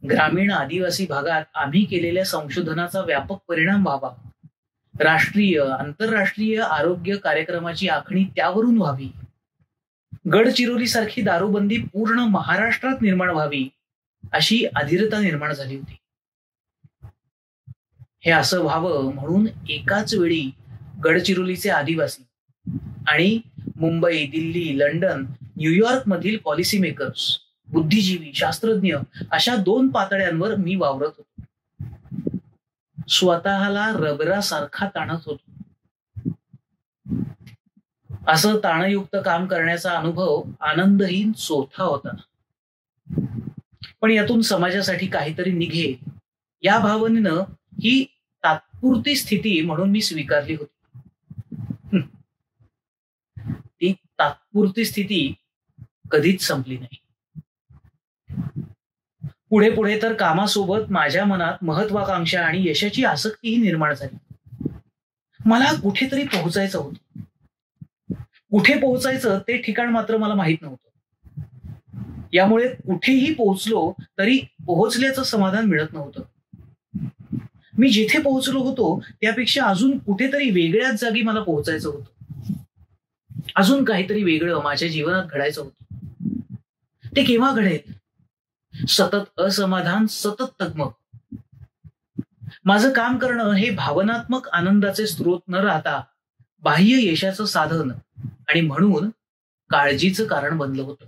ग्रामीण आदिवासी भागात आम्ही केलेल्या संशोधनाचा व्यापक परिणाम व्हावा, राष्ट्रीय आंतरराष्ट्रीय आरोग्य कार्यक्रमाची आखणी त्यावरून व्हावी, गडचिरोली सारखी दारूबंदी पूर्ण महाराष्ट्रात निर्माण व्हावी, अशी अधीरता निर्माण झाली होती. हे असं व्हावं म्हणून एकाच वेळी गडचिरोलीचे आदिवासी आणि मुंबई, दिल्ली, लंडन, न्यूयॉर्क मधील पॉलिसी मेकर्स, बुद्धिजीवी, शास्त्रज्ञ अशा 2 पातळ्यांवर मी वावरत होतो. स्वतःला रबरासारखा ताणत होतो. असं ताणयुक्त काम करण्याचा अनुभव आनंदहीन चोथा होता. पण यातून समाजासाठी काहीतरी निघेल या भावनेनं ही तात्पुरती स्थिती म्हणून मी स्वीकारली होती. ती तात्पुरती स्थिती कधीच संपली नाही. पुढे पुढे तर कामासोबत माझ्या मनात महत्वाकांक्षा आणि यशाची आसक्तीही निर्माण झाली. मला कुठेतरी पोहोचायचं होतं. कुठे पोहोचायचं ते ठिकाण मात्र मला माहित नव्हतं. यामुळे कुठेही पोहोचलो तरी पोहोचल्याचं समाधान मिळत नव्हतं. मी जिथे पोहोचलो होतो त्यापेक्षा अजून कुठेतरी वेगळ्याच जागी मला पोहोचायचं होतं. अजून काहीतरी वेगळं माझ्या जीवनात घडायचं होतं. ते केव्हा घडेल? सतत असमाधान, सतत तगमग. माझं काम करणं हे भावनात्मक आनंदाचे स्रोत न राहता बाह्य यशाचं साधन आणि म्हणून काळजीचं कारण बनलं होतं.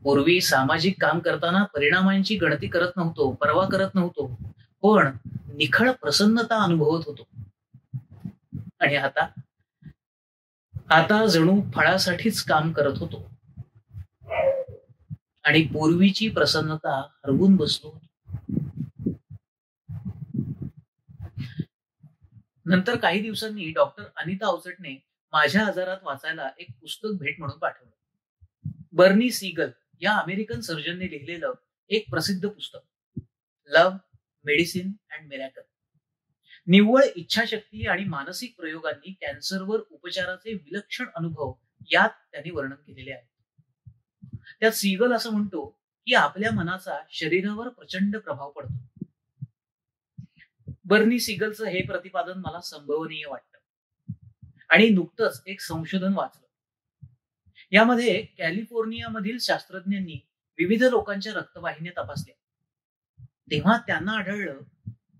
पूर्वी सामाजिक काम करताना परिणामांची गणती करत नव्हतो, परवा करत नव्हतो, पण निखळ प्रसन्नता अनुभवत होतो. आणि आता जणू फळासाठीच काम करत होतो आणि पूर्वीची प्रसन्नता हरवून बसलो होतो. नंतर काही दिवसांनी डॉक्टर अनिता अवचटने माझ्या आजारात वाचायला एक पुस्तक भेट म्हणून पाठवलं. बर्नी सीगल या अमेरिकन सर्जनने लिहिलेलं एक प्रसिद्ध पुस्तक, लव्ह, मेडिसिन अँड मिरॅकल. निव्वळ इच्छाशक्ती आणि मानसिक प्रयोगांनी कॅन्सरवर उपचाराचे विलक्षण अनुभव यात त्यांनी वर्णन केलेले आहे. त्यात सीगल असं म्हणतो की आपल्या मनाचा शरीरावर प्रचंड प्रभाव पडतो. बर्नी सीगलचं हे प्रतिपादन मला संभवनीय वाटतं आणि नुकतंच एक संशोधन वाचलं. यामध्ये कॅलिफोर्नियामधील शास्त्रज्ञांनी विविध लोकांच्या रक्तवाहिन्या तपासल्या. तेव्हा त्यांना आढळलं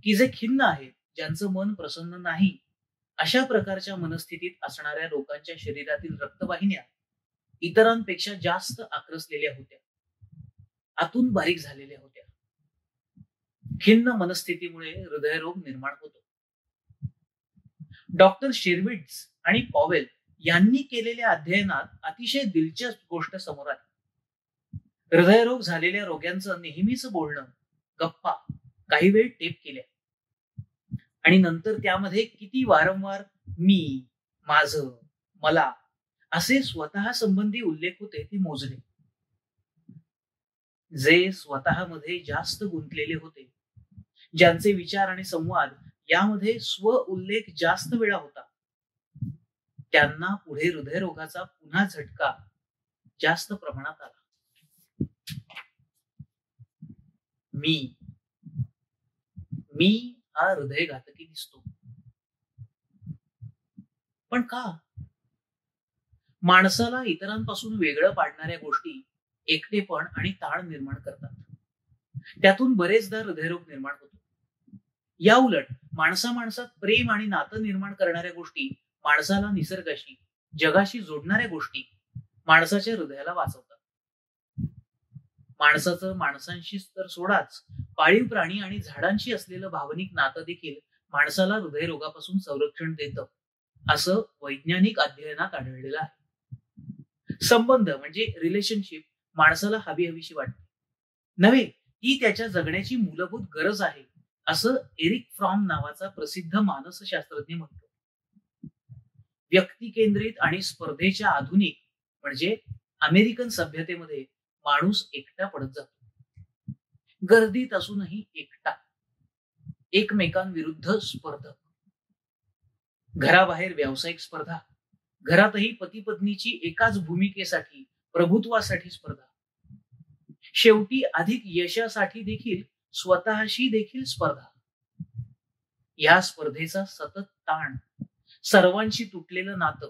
की जे खिन्न आहेत, ज्यांचं मन प्रसन्न नाही, अशा प्रकारच्या मनस्थितीत असणाऱ्या लोकांच्या शरीरातील रक्तवाहिन्या इतरांपेक्षा जास्त आक्रसलेल्या होत्या, आतून बारीक झालेल्या होत्या. खिन्न मनस्थितीमुळे हृदयरोग निर्माण होतो. डॉक्टर शेरविट्झ आणि पॉवेल यांनी केलेल्या अध्ययनात अतिशय दिलचस्प गोष्ट समोर आली. हृदयरोग झालेल्या रोग्यांचं नेहमीच बोलणं, गप्पा काही वेळ टेप केल्या आणि नंतर त्यामध्ये किती वारंवार मी, माझं, मला असे स्वतः संबंधी उल्लेख होते ते मोजले. जे स्वतःमध्ये जास्त गुंतलेले होते, ज्यांचे विचार आणि संवाद यामध्ये स्व उल्लेख जास्त वेळा होता, त्यांना पुढे हृदयरोगाचा पुन्हा झटका जास्त प्रमाणात आला. मी हा हृदयघातकी दिसतो. पण का? माणसाला इतरांपासून वेगळं पाडणाऱ्या गोष्टी एकटेपण आणि ताण निर्माण करतात. त्यातून बरेचदा हृदयरोग निर्माण होतो. या उलट माणसात प्रेम आणि नातं निर्माण करणाऱ्या गोष्टी, माणसाला निसर्गाशी, जगाशी जोडणाऱ्या गोष्टी माणसाच्या हृदयाला वाचवतात. माणसाचं माणसांशी तर सोडाच, पाळीव प्राणी आणि झाडांशी असलेलं भावनिक नातं देखील माणसाला हृदयरोगापासून संरक्षण देतं, असं वैज्ञानिक अध्ययनात आढळलेलं आहे. संबंध म्हणजे रिलेशनशिप माणसाला हवीशी वाटते नव्हे, ती त्याच्या जगण्याची मूलभूत गरज आहे, असं एरिक फ्रॉम नावाचा प्रसिद्ध मानसशास्त्रज्ञ म्हणतो. व्यक्ती केंद्रित आणि स्पर्धेच्या आधुनिक म्हणजे अमेरिकन सभ्यतेमध्ये माणूस एकटा पडत जातो. गर्दीत असूनही एकटा, एकमेकांविरुद्ध स्पर्धक, घराबाहेर व्यावसायिक स्पर्धा, घरातही पती पत्नीची एकाच भूमिकेसाठी, प्रभुत्वासाठी स्पर्धा, शेवटी अधिक यशासाठी देखील स्वतःशी देखील स्पर्धा. या स्पर्धेचा सतत ताण, सर्वांशी तुटलेलं नातं.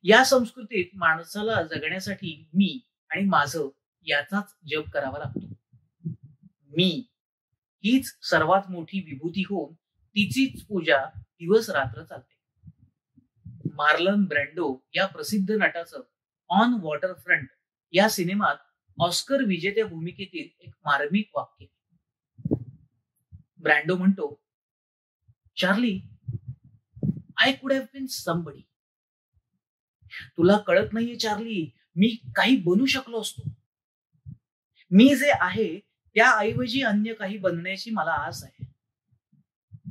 या संस्कृतीत माणसाला जगण्यासाठी मी आणि माझं याचाच जप करावा लागतो. मी हीच सर्वात मोठी विभूती होऊन तिचीच पूजा दिवस रात्र चालते. मार्लन ब्रँडो या प्रसिद्ध नटाचं ऑन वॉटरफ्रंट या सिनेमात ऑस्कर विजेत्या भूमिकेतील एक मार्मिक वाक्य. ब्रँडो म्हणतो, Charlie, I could have been somebody. तुला कळत नाहीये चार्ली, मी काही बनू शकलो असतो. मी जे आहे त्याऐवजी अन्य काही बनण्याची मला आस आहे.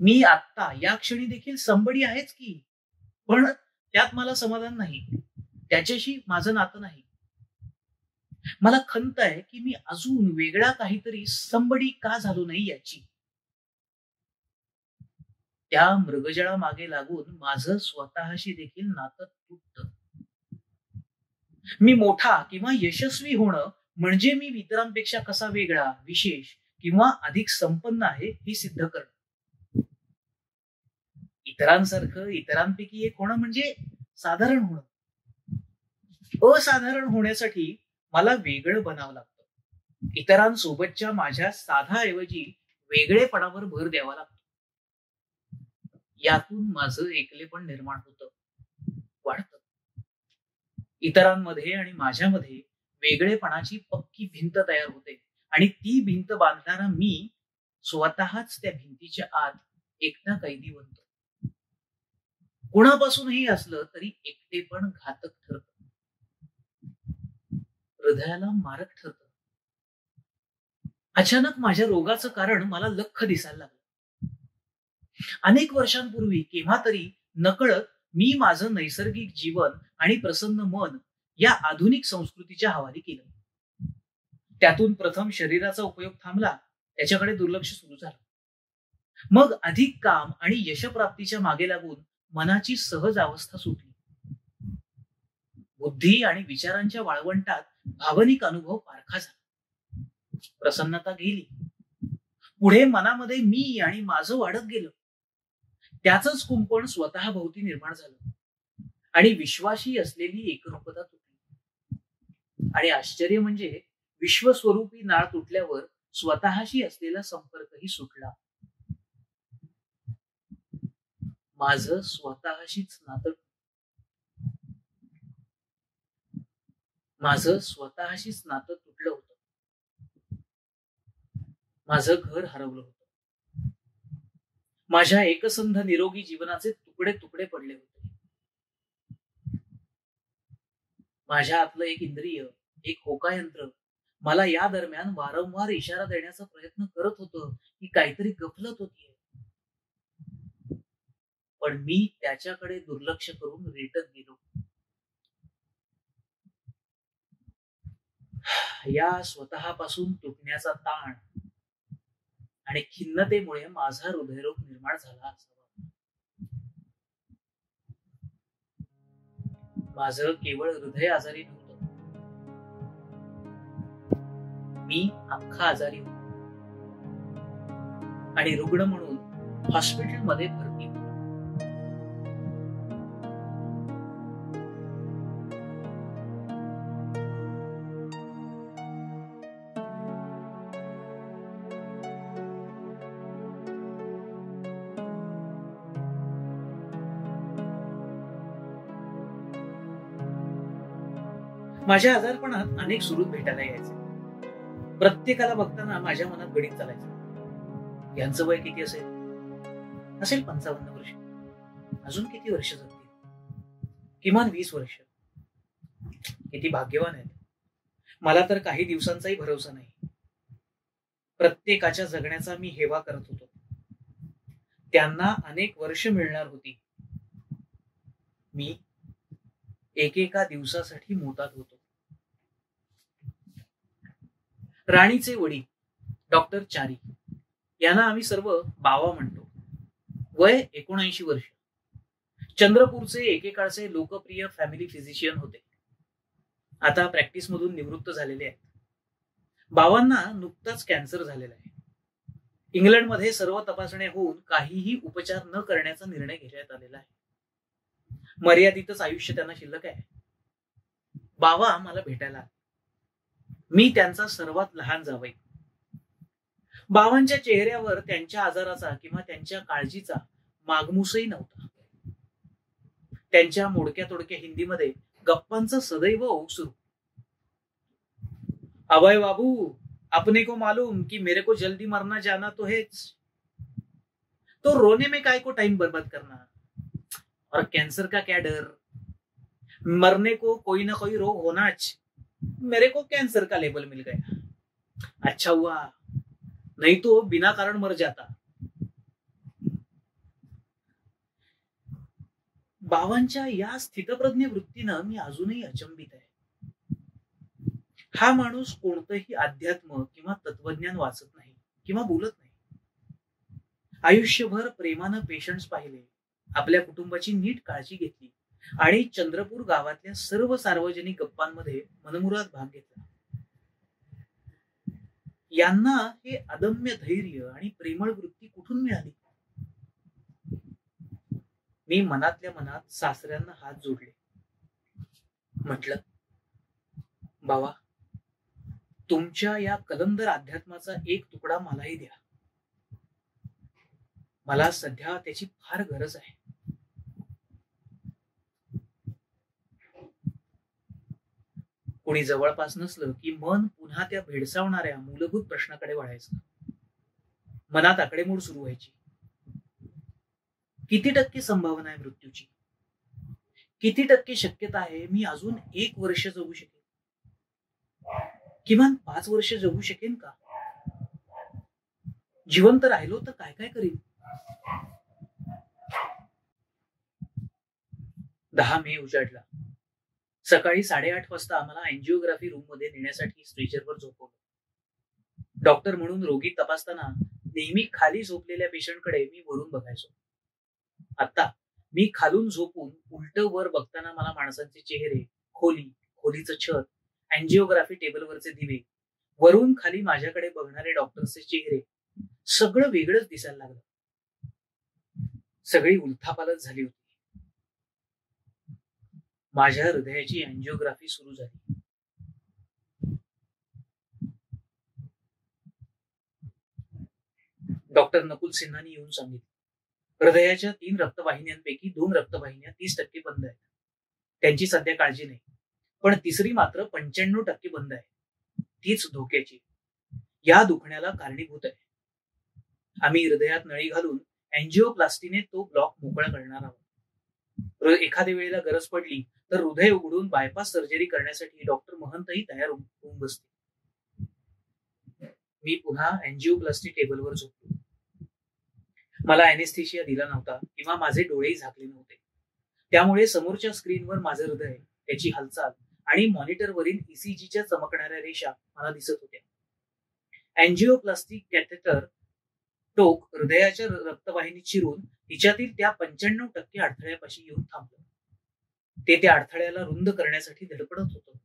मी आत्ता या क्षणी देखील समबडी आहेच की, पण त्यात मला समाधान नाही, त्याच्याशी माझं नातं नाही. मला खंत आहे की मी अजून वेगळा काहीतरी समबडी का झालो नाही याची. त्या मृगजळा मागे लागून माझं स्वतःशी देखील नातं तुटतं. मी मोठा किंवा यशस्वी होणं म्हणजे मी इतरांपेक्षा कसा वेगळा, विशेष किंवा अधिक संपन्न आहे हे सिद्ध करणं. इतरांसारखं, इतरांपैकी एक होणं म्हणजे साधारण होणं. असाधारण होण्यासाठी मला वेगळं बनावं लागतं. इतरांसोबतच्या माझ्या साधाऐवजी वेगळेपणावर भर द्यावा लागतो. यातून माझं एकलेपण निर्माण होतं, वाढतं. इतरांमध्ये आणि माझ्यामध्ये वेगळेपणाची पक्की भिंत तयार होते आणि ती भिंत बांधणारा मी स्वतःच त्या भिंतीच्या आत एकटा कैदी बनतो. कुणापासूनही असलं तरी एकटेपण घातक ठरत, हृदयाला मारक ठरत. अचानक माझ्या रोगाचं कारण मला लख्ख दिसायला लागलं. अनेक वर्षांपूर्वी केव्हा तरी नकळत मी माझं नैसर्गिक जीवन आणि प्रसन्न मन या आधुनिक संस्कृतीच्या हवाली केलं. त्यातून प्रथम शरीराचा उपयोग थांबला, त्याच्याकडे दुर्लक्ष सुरू झालं. मग अधिक काम आणि यशप्राप्तीच्या मागे लागून मनाची सहज अवस्था सुटली. बुद्धी आणि विचारांच्या वाळवंटात भावनिक अनुभव पारखा झाला. प्रसन्नता गेली. पुढे मनामध्ये मी आणि माझं वाढत गेलं. त्याचंच कुंपण स्वतःभोवती निर्माण झालं आणि विश्वाशी असलेली एकरूपता तुटली. आणि आश्चर्य म्हणजे विश्वस्वरूपी नाळ तुटल्यावर स्वतःशी असलेला संपर्कही सुटला. माझं स्वतःशीच नातं तुटलं होतं. माझं घर हरवलं होतं. माझ्या एकसंध निरोगी जीवनाचे तुकडे तुकडे पडले होते. माझ्या आतलं एक इंद्रिय, एक होकायंत्र मला या दरम्यान वारंवार इशारा देण्याचा प्रयत्न करत होतं की काहीतरी गफलत होतीये. पण मी त्याच्याकडे दुर्लक्ष करून रेटत गेलो. या स्वतःपासून तुटण्याचा ताण आणि खिन्नतेमुळे माझा हृदयरोग निर्माण झाला असावा. माझं केवळ हृदय आजारी नव्हतं, मी अख्खा आजारी होतो आणि रुग्ण म्हणून हॉस्पिटलमध्ये भरती होतो. माझ्या आजारपणात अनेक सुहृद भेटायला यायचे. प्रत्येकाला बघताना माझ्या मनात गणित चालायचं. यांचं वय किती असेल? 55 वर्ष. अजून किती वर्ष जगतील? किमान 20 वर्ष. किती भाग्यवान आहेत. मला तर काही दिवसांचाही भरोसा नाही. प्रत्येकाच्या जगण्याचा मी हेवा करत होतो. त्यांना अनेक वर्ष मिळणार होती. मी एकेका दिवसासाठी मोतात होतो. राणीचे वडील डॉक्टर चारी यांना आम्ही सर्व बावा म्हणतो. वय 79 वर्ष. चंद्रपूरचे एकेकाळचे लोकप्रिय फॅमिली फिजिशियन होते. आता प्रॅक्टिस मधून निवृत्त झालेले आहेत. बावांना नुकताच कॅन्सर झालेला आहे. इंग्लंडमध्ये सर्व तपासण्या होऊन काहीही उपचार न करण्याचा निर्णय घेण्यात आलेला आहे. मर्यादितच आयुष्य त्यांना शिल्लक आहे. बावा मला भेटायला आले. मी त्यांचा सर्वात लहान जावई. बावांच्या चेहऱ्यावर त्यांच्या आजाराचा किंवा त्यांच्या काळजीचा मागमूसही नव्हता. त्यांच्या मोडक्या तोडक्या हिंदीमध्ये गप्पांचा सदैव ओघ सुरू. अभय बाबू, अपने को मालूम कि मेरे को जल्दी मरना जाना तो है, तो रोने में काय को टाइम बर्बाद करना, और कैंसर का क्या डर, मरने को कोई ना कोई रोग होना, मेरे को कैंसर का लेबल मिल गया, अच्छा हुआ, नहीं तो बिना कारण मर जाता. बावांच्या या स्थितप्रज्ञ वृत्तीनं मी अजूनही अचंबित आहे. हा माणूस कोणतंही अध्यात्म किंवा तत्वज्ञान वाचत नाही किंवा बोलत नाही. आयुष्यभर प्रेमानं पेशंट्स पाहिले, आपल्या कुटुंबाची नीट काळजी घेतली आणि चंद्रपूर गावातल्या सर्व सार्वजनिक गप्पांमध्ये मनमुराद भाग घेतला. यांना हे अदम्य धैर्य आणि प्रेमळ वृत्ती कुठून मिळाली? मी मनातल्या मनात सासऱ्यांना हात जोडले. म्हटलं, बाबा, तुमच्या या कलंदर अध्यात्माचा एक तुकडा मलाही द्या. मला सध्या त्याची फार गरज आहे. कोणी जवळपास नसलं की मन पुन्हा त्या भेडसावणाऱ्या मूलभूत प्रश्नाकडे वळायचं. मनात आकडेमोड सुरू व्हायची. किती टक्के संभावना आहे मृत्यूची? किती टक्के शक्यता आहे मी अजून 1 वर्ष जगू शकेन? किमान 5 वर्ष जगू शकेन का? जिवंत राहिलो तर काय काय करीन? 10 मे उजाडला. सकाळी 8:30 वाजता आम्हाला अँजिओग्राफी रूम मध्ये नेण्यासाठी स्ट्रेचरवर झोपवलं. डॉक्टर म्हणून रोगी तपासताना नेहमी खाली झोपलेल्या पेशंटकडे मी वरून बघायचो. आता मी खालून झोपून उलट वर बघताना मला माणसांचे चेहरे, खोलीचं छत, अँजिओग्राफी टेबलवरचे दिवे, वरून खाली माझ्याकडे बघणारे डॉक्टरचे चेहरे, सगळं वेगळंच दिसायला लागलं. सगळी उलथापालथ झाली होती. माझ्या हृदयाची अँजिओग्राफी सुरू झाली. डॉक्टर नकुल सिन्हानी येऊन सांगितलं, हृदयाच्या 3 रक्तवाहिन्यांपैकी 2 रक्तवाहिन्या 30% बंद आहेत. त्यांची सध्या काळजी नाही, पण तिसरी मात्र 95% बंद आहे. तीच धोक्याची, या दुखण्याला कारणीभूत आहे. आम्ही हृदयात नळी घालून अँजिओप्लास्टीने तो ब्लॉक मोकळा करणार आहोत. एखाद्या वेळेला गरज पडली तर हृदय उघडून बायपास सर्जरी करण्यासाठी डॉक्टर महंतही तयार होऊन बसते. मी पुन्हा अँजिओप्लास्टी टेबलवर झोपलो. मला अॅनेस्थेशिया दिला नव्हता किंवा माझे डोळेही झाकले नव्हते. त्यामुळे समोरच्या स्क्रीनवर माझं हृदय, त्याची हालचाल आणि मॉनिटरवरील ईसीजीच्या चमकणाऱ्या रेषा मला दिसत होत्या. अँजिओप्लास्टिक कॅथेटर टोक हृदयाच्या रक्तवाहिनीत शिरून तिच्यातील त्या 95% अडथळ्यापाशी येऊन थांबलं. ते त्या अडथळ्याला रुंद करण्यासाठी धडपडत होतं.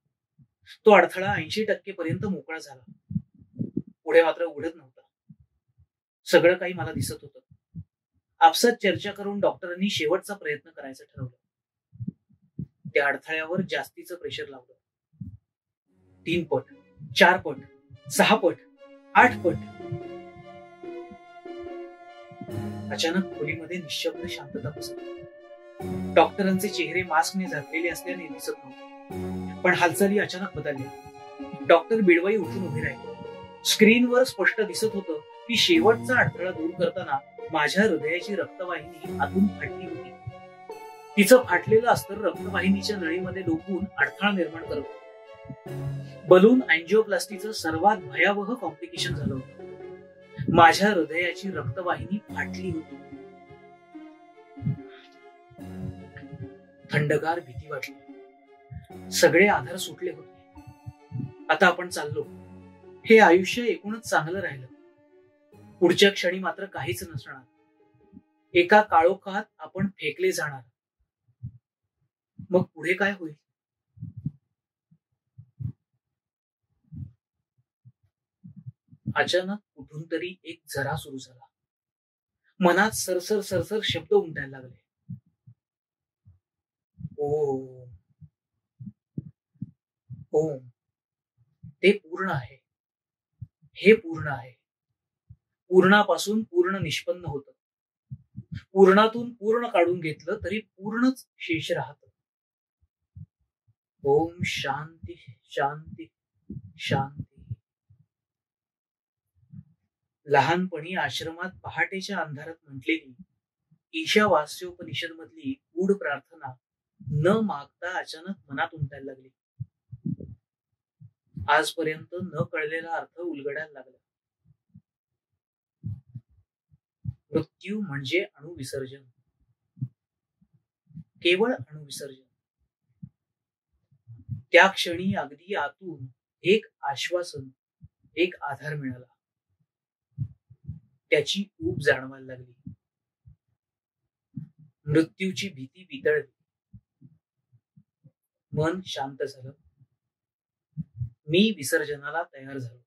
तो अडथळा 80% पर्यंत मोकळा झाला. पुढे मात्र उघडत नव्हता. सगळं काही मला दिसत होतं. आपसात चर्चा करून डॉक्टरांनी शेवटचा प्रयत्न करायचं ठरवलं. त्या अडथळ्यावर जास्तीचं प्रेशर लावलं. 3 पट, 4 पट, 6 पट, 8 पट. अचानक खोलीमध्ये निशब्द शांतता पसरली. डॉक्टरांचे चेहरे मास्कने झाकलेले असल्याने दिसत नव्हते, पण हालचाली अचानक बदलल्या. डॉक्टर बिडवाई उठून उभे राहिले. स्क्रीनवर स्पष्ट दिसत होतं की शेवटचा अडथळा दूर करताना माझ्या हृदयाची रक्तवाहिनी आतून फाटली होती. तिचं फाटलेलं अस्तर रक्तवाहिनीच्या नळीमध्ये डोकून अडथळा निर्माण करत होतं. बलून अँजिओप्लास्टीचं सर्वात भयावह कॉम्प्लिकेशन झालं होतं. माझ्या हृदयाची रक्तवाहिनी फाटली होती. थंडगार भीती वाटली. सगळे आधार सुटले होते. आता आपण चाललो. हे आयुष्य एकूणच चांगलं राहिलं. पुढच्या क्षणी मात्र काहीच नसणार. एका काळोखात आपण फेकले जाणार. मग पुढे काय होईल? अचानक कुठून तरी एक झरा सुरू झाला. मनात सरसर सरसर शब्द उमटायला लागले. ओम, ओम. ते पूर्ण आहे. हे पूर्ण आहे. पूर्णापासून पूर्ण निष्पन्न होतं. पूर्णातून पूर्ण काढून घेतलं तरी पूर्णच शेष राहत. ओम शांती शांती शांती. लहानपणी आश्रमात पहाटेच्या अंधारात म्हटलेली ईशावास्योपनिषद मधली गूढ प्रार्थना न मागता अचानक मनात उमटायला लागली. आजपर्यंत न कळलेला अर्थ उलगडायला लागला. मृत्यू म्हणजे अणुविसर्जन. केवळ अणुविसर्जन. त्या क्षणी अगदी आतून एक आश्वासन, एक आधार मिळाला. त्याची ऊब जाणवायला लागली. मृत्यूची भीती वितळली. मन शांत झालं. मी विसर्जनाला तयार झालो.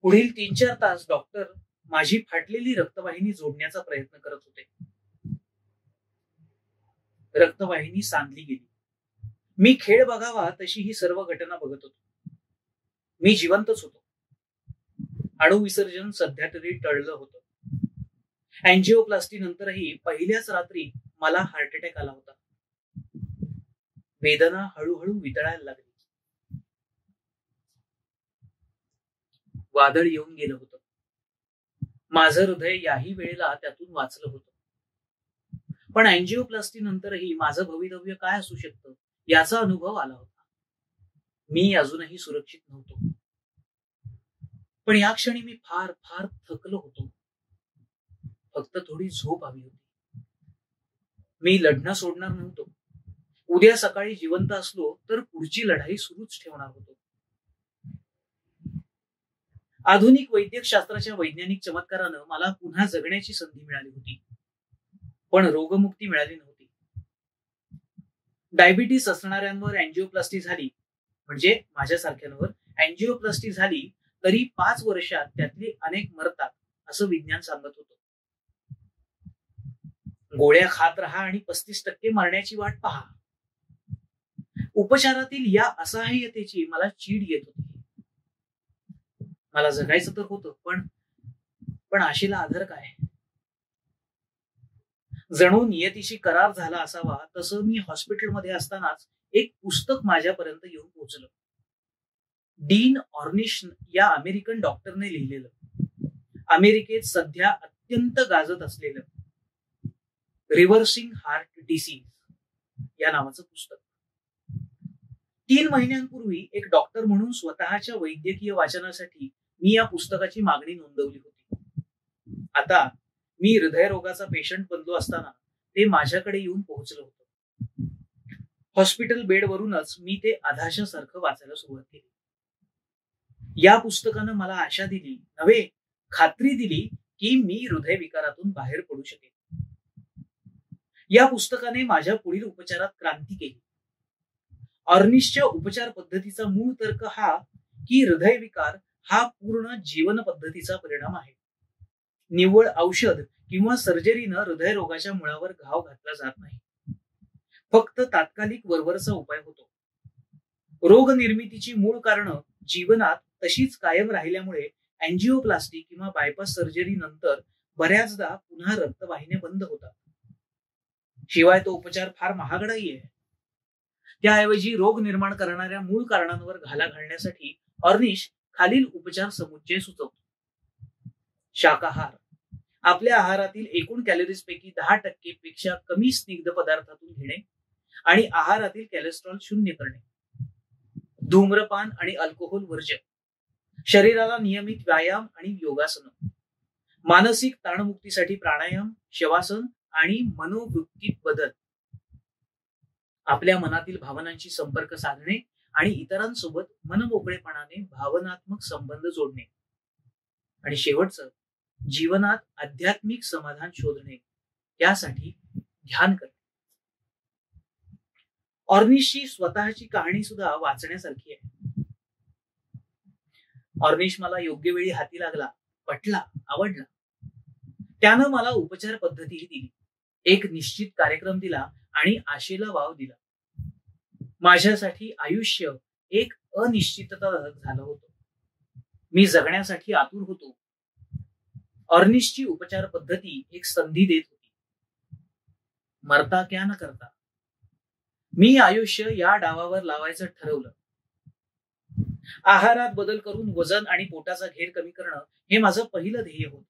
पुढील 3-4 तास डॉक्टर माझी फाटलेली रक्तवाहिनी जोडण्याचा प्रयत्न करत होते. रक्तवाहिनी सांधली गेली. मी खेळ बघावा तशी ही सर्व घटना बघत होतो. मी जिवंतच होतो. अणुविसर्जन सध्या तरी टळलं होतं. अँजिओप्लास्टी नंतरही पहिल्याच रात्री मला हार्ट अटॅक आला होता. वेदना हळूहळू वितळायला लागली. वादळ येऊन गेलं होतं. माझं हृदय याही वेळेला त्यातून वाचलं होतं. पण अँजिओप्लास्टी नंतरही माझं भवितव्य काय असू शकतं याचा अनुभव आला होता. मी अजूनही सुरक्षित नव्हतो. पण या क्षणी मी फार फार थकलो होतो. फक्त थोडी झोप हवी होती. मी लढणं सोडणार नव्हतो. उद्या सकाळी जिवंत असलो तर पुढची लढाई सुरूच ठेवणार होतो. आधुनिक वैद्यकशास्त्राच्या वैज्ञानिक चमत्कारानं मला पुन्हा जगण्याची संधी मिळाली होती. पण रोगमुक्ती मिळाली नव्हती. डायबिटीस असणाऱ्यांवर अँजिओप्लास्टी झाली, म्हणजे माझ्यासारख्यांवर अँजिओप्लास्टी झाली तरी 5 वर्षात त्यातले अनेक मरतात असं विज्ञान सांगत होतं. गोळ्या खात राहा आणि 35% मरण्याची वाट पहा. उपचारातील या असहाय्यतेची मला चीड येत होती. मला जगायचं तर होतं, पण आशेला आधार काय? जणू नियतीशी करार झाला असावा तसं मी हॉस्पिटलमध्ये असतानाच एक पुस्तक माझ्यापर्यंत येऊन पोहोचलं. डीन ऑर्निश या अमेरिकन डॉक्टरने लिहिलेलं, अमेरिकेत सध्या अत्यंत गाजत असलेलं रिव्हर्सिंग हार्ट डिसीज या नावाचं पुस्तक. 3 महिन्यांपूर्वी एक डॉक्टर म्हणून स्वतःच्या वैद्यकीय वाचनासाठी मी या पुस्तकाची मागणी नोंदवली होती. आता मी हृदयरोगाचा पेशंट बनलो असताना ते माझ्याकडे येऊन पोहोचलं होतं. हॉस्पिटल बेडवरूनच मी ते आधाशासारखं वाचायला सुरुवात केली. या पुस्तकानं मला आशा दिली, नव्हे खात्री दिली की मी हृदयविकारातून बाहेर पडू शकेन. या पुस्तकाने माझ्या पुढील उपचारात क्रांती केली. ऑर्निशच्या उपचार पद्धतीचा मूळ तर्क हा की हृदयविकार हा पूर्ण जीवन पद्धतीचा परिणाम आहे. निव्वळ औषध किंवा सर्जरीनं हृदयरोगाच्या मुळावर घाव घातला जात नाही. फक्त तात्कालिक वरवरचा उपाय होतो. रोग निर्मितीची मूळ कारणं जीवनात तशीच कायम राहिल्यामुळे अँजिओप्लास्टी किंवा बायपास सर्जरी नंतर बऱ्याचदा पुन्हा रक्तवाहिन्या बंद होतात. शिवाय तो उपचार फार महागडाही आहे. त्याऐवजी रोग निर्माण करणाऱ्या मूळ कारणांवर घाला घालण्यासाठी ऑर्निश खालील उपचार समुच्चय सुचवतो. शाकाहार. आपल्या आहारातील एकूण कॅलरीज पैकी 10% पेक्षा कमी स्निग्ध पदार्थातून घेणे आणि आहारातील कॅलेस्ट्रॉल शून्य करणे. धूम्रपान आणि अल्कोहोल वर्ज्य. शरीराला नियमित व्यायाम आणि योगासन. मानसिक ताणमुक्तीसाठी प्राणायाम, शवासन आणि मनोवृत्तीत बदल, आपल्या मनातील भावनांशी संपर्क साधणे आणि इतरांसोबत मनमोकळेपणाने भावनात्मक संबंध जोडणे, आणि शेवटचं, जीवनात आध्यात्मिक समाधान शोधणे, यासाठी ध्यान करणे. ऑर्निशची स्वतःची कहाणी सुद्धा वाचण्यासारखी आहे. ऑर्निश मला योग्य वेळी हाती लागला, पटला, आवडला. त्यानं मला उपचार पद्धतीही दिली, एक निश्चित कार्यक्रम दिला आणि आशेला वाव दिला. माझ्यासाठी आयुष्य एक अनिश्चितता झालं होतं. मी जगण्यासाठी आतुर होतो. ऑर्निशची उपचार पद्धती एक संधी देत होती. मरता क्या न करता. मी आयुष्य या डावावर लावायचं ठरवलं. आहारात बदल करून वजन आणि पोटाचा घेर कमी करणं हे माझं पहिलं ध्येय होतं.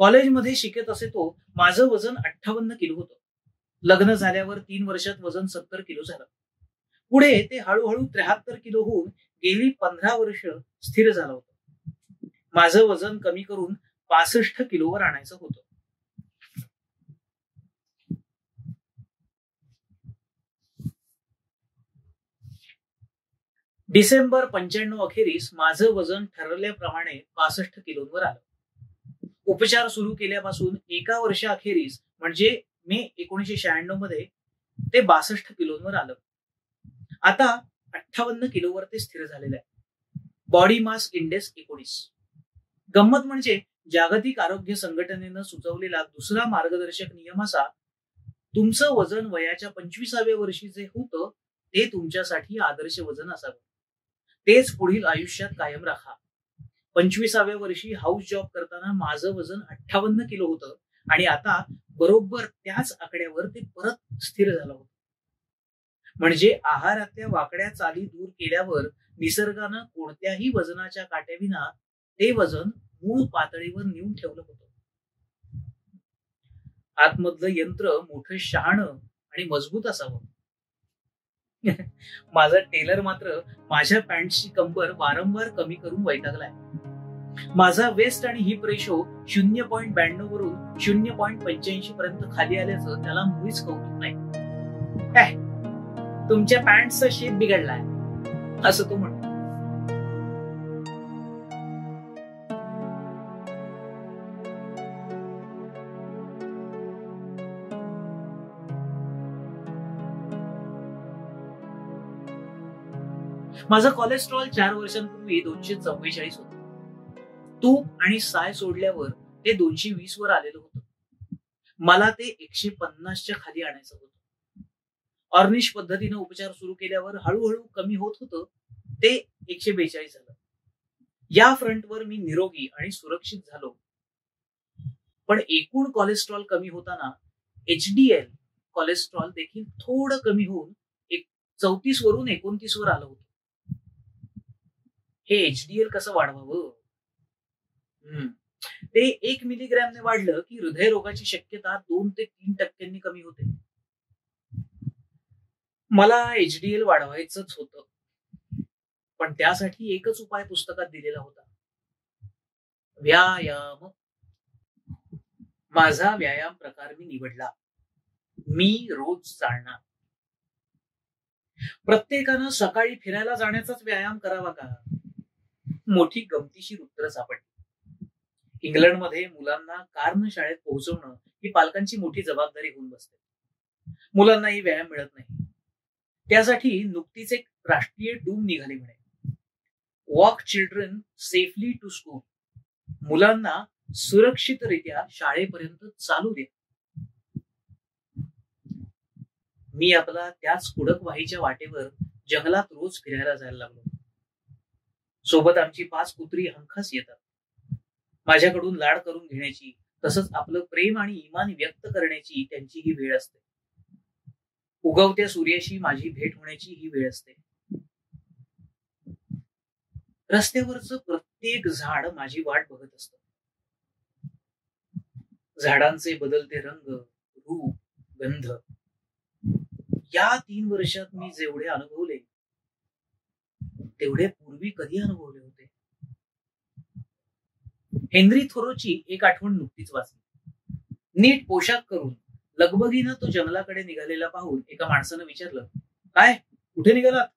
कॉलेजमध्ये शिकत असे तो माझं वजन 58 किलो होतं. लग्न झाल्यावर 3 वर्षात वजन 70 किलो झालं. पुढे ते हळूहळू 73 किलो होऊन गेली 15 वर्ष स्थिर झालं होतं. माझं वजन कमी करून 65 किलोवर आणायचं होतं. डिसेंबर 95 अखेरीस माझं वजन ठरवल्याप्रमाणे 65 किलोवर आलं. उपचार सुरू केल्यापासून एका वर्षाअखेरीस म्हणजे मे 1996 मध्ये ते 62 किलोवर आलं. आता 58 किलोवर ते स्थिर झालेलं आहे. Body mass index 19. गंमत म्हणजे जागतिक आरोग्य संघटनेनं सुचवलेला दुसरा मार्गदर्शक नियम असा, तुमचं वजन वयाच्या 25व्या वर्षी जे होतं ते तुमच्यासाठी आदर्श वजन असावं. तेच पुढील आयुष्यात कायम राखा. 25व्या वर्षी हाऊस जॉब करताना माझं वजन 58 किलो होतं आणि आता बरोबर त्याच आकड्यावर ते परत स्थिर झालं होतं. म्हणजे आहारातल्या वाकड्या चाली दूर केल्यावर निसर्गानं कोणत्याही वजनाच्या काट्याविना ते वजन मूळ पातळीवर नेऊन ठेवलं होतं. आतमधलं यंत्र मोठं, शहाणं आणि मजबूत असावं. माझा टेलर मात्र माझ्या पॅन्टची कंबर वारंवार कमी करून वैतागलाय. माझा वेस्ट आणि हिप रेशो 0.92 वरून 0.85 पर्यंत खाली आल्याचं त्याला मुळीच कौतुक नाही. तुमच्या पॅन्टचा शेप बिघडलाय असं तो म्हणतो. माझं कोलेस्ट्रॉल 4 वर्षांपूर्वी 244 होतं. तूप आणि साय सोडल्यावर ते 220 वर आलेलं होतं. मला ते 150च्या खाली आणायचं होतं. ऑर्निश पद्धतीनं उपचार सुरू केल्यावर हळूहळू कमी होत होतं ते 142 झालं. या फ्रंटवर मी निरोगी आणि सुरक्षित झालो. पण एकूण कोलेस्ट्रॉल कमी होताना HDL कोलेस्ट्रॉल देखील थोडं कमी होऊन 34 वरून 29 वर आलं होतं. हे HDL कसं वाढवावं? ते 1 मिलीग्रॅमने वाढलं की हृदयरोगाची शक्यता 2 ते 3% कमी होते. मला HDL वाढवायचंच होतं, पण त्यासाठी एकच उपाय पुस्तकात दिलेला होता, व्यायाम. माझा व्यायाम प्रकार मी निवडला. मी रोज चालणार. प्रत्येकानं सकाळी फिरायला जाण्याचाच व्यायाम करावा का? मोठी गमतीशीर उत्तर सापडली. इंग्लंडमध्ये मुलांना कारनं शाळेत पोहोचवणं ही पालकांची मोठी जबाबदारी होऊन बसते. मुलांनाही व्यायाम मिळत नाही. त्यासाठी नुकतीच एक राष्ट्रीय टूम निघाली म्हणे, walk children safely to school. मुलांना सुरक्षितरित्या शाळेपर्यंत चालू दे. मी आपला त्याच कुडकवाहीच्या वाटेवर जंगलात रोज फिरायला जायला लागलो. सोबत आमची 5 कुत्री हमखास येतात. माझ्याकडून लाड करून घेण्याची, तसंच आपलं प्रेम आणि इमान व्यक्त करण्याची त्यांची ही वेळ असते. उगवत्या सूर्याशी माझी भेट होण्याची ही वेळ असते. रस्त्यावरचं प्रत्येक झाड माझी वाट बघत असतं. झाडांचे बदलते रंग, रूप, गंध या 3 वर्षात मी जेवढे अनुभवले तेवढे पूर्वी कधी अनुभवले होते? हेनरी थोरोची एक आठवण नुकतीच वाचली. नीट पोशाख करून लगबगीनं तो जंगलाकडे निघालेला पाहून एका माणसानं विचारलं, काय, कुठे निघालात?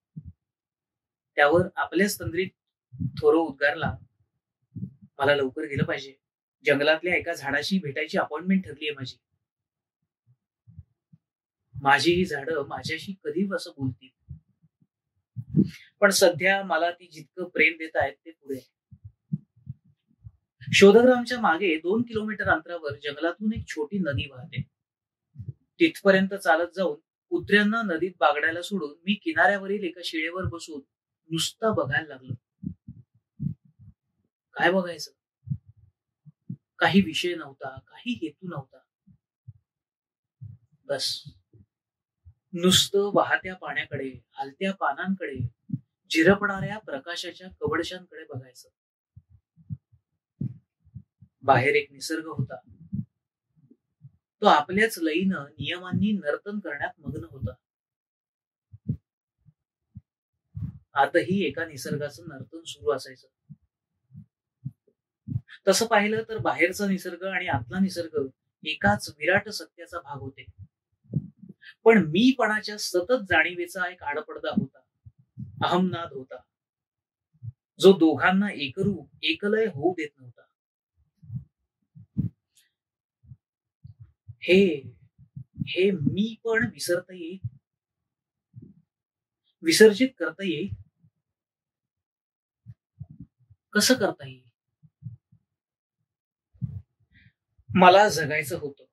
त्यावर आपल्याच तंद्रीत थोरो उद्गारला, मला लवकर गेलं पाहिजे. जंगलातल्या एका झाडाशी भेटायची अपॉइंटमेंट ठरली आहे माझी. माझी ही झाडं माझ्याशी कधी असं बोलतील, पण सध्या मला ती जितकं प्रेम देत आहेत ते पुढे. शोधग्रामच्या मागे 2 किलोमीटर अंतरावर जंगलातून एक छोटी नदी वाहते. तिथपर्यंत चालत जाऊन कुत्र्यांना नदीत बागडायला सोडून मी किनाऱ्यावरील एका शिळेवर बसून नुसता बघायला लागलो. काय बघायचं? काही विषय नव्हता, काही हेतू नव्हता. बस नुसतं वाहत्या पाण्याकडे, हलत्या पानांकडे, झिरपणाऱ्या प्रकाशाच्या कवडशांकडे बघायचं. बाहेर एक निसर्ग होता. तो आपल्याच लयीनं नियमांनी नर्तन करण्यात मग्न होता. आतही एका निसर्गाचं नर्तन सुरू असायचं. तसं पाहिलं तर बाहेरचा निसर्ग आणि आतला निसर्ग एकाच विराट सत्याचा भाग होते. पण मीपणाच्या सतत जाणीवेचा एक आडपडदा होता, अहमनाद होता, जो दोघांना एकरूप, एकलय होऊ देत नव्हता. हे मी पण विसरता येईल, विसर्जित करता येईल, कसं करता येईल? मला जगायचं होतं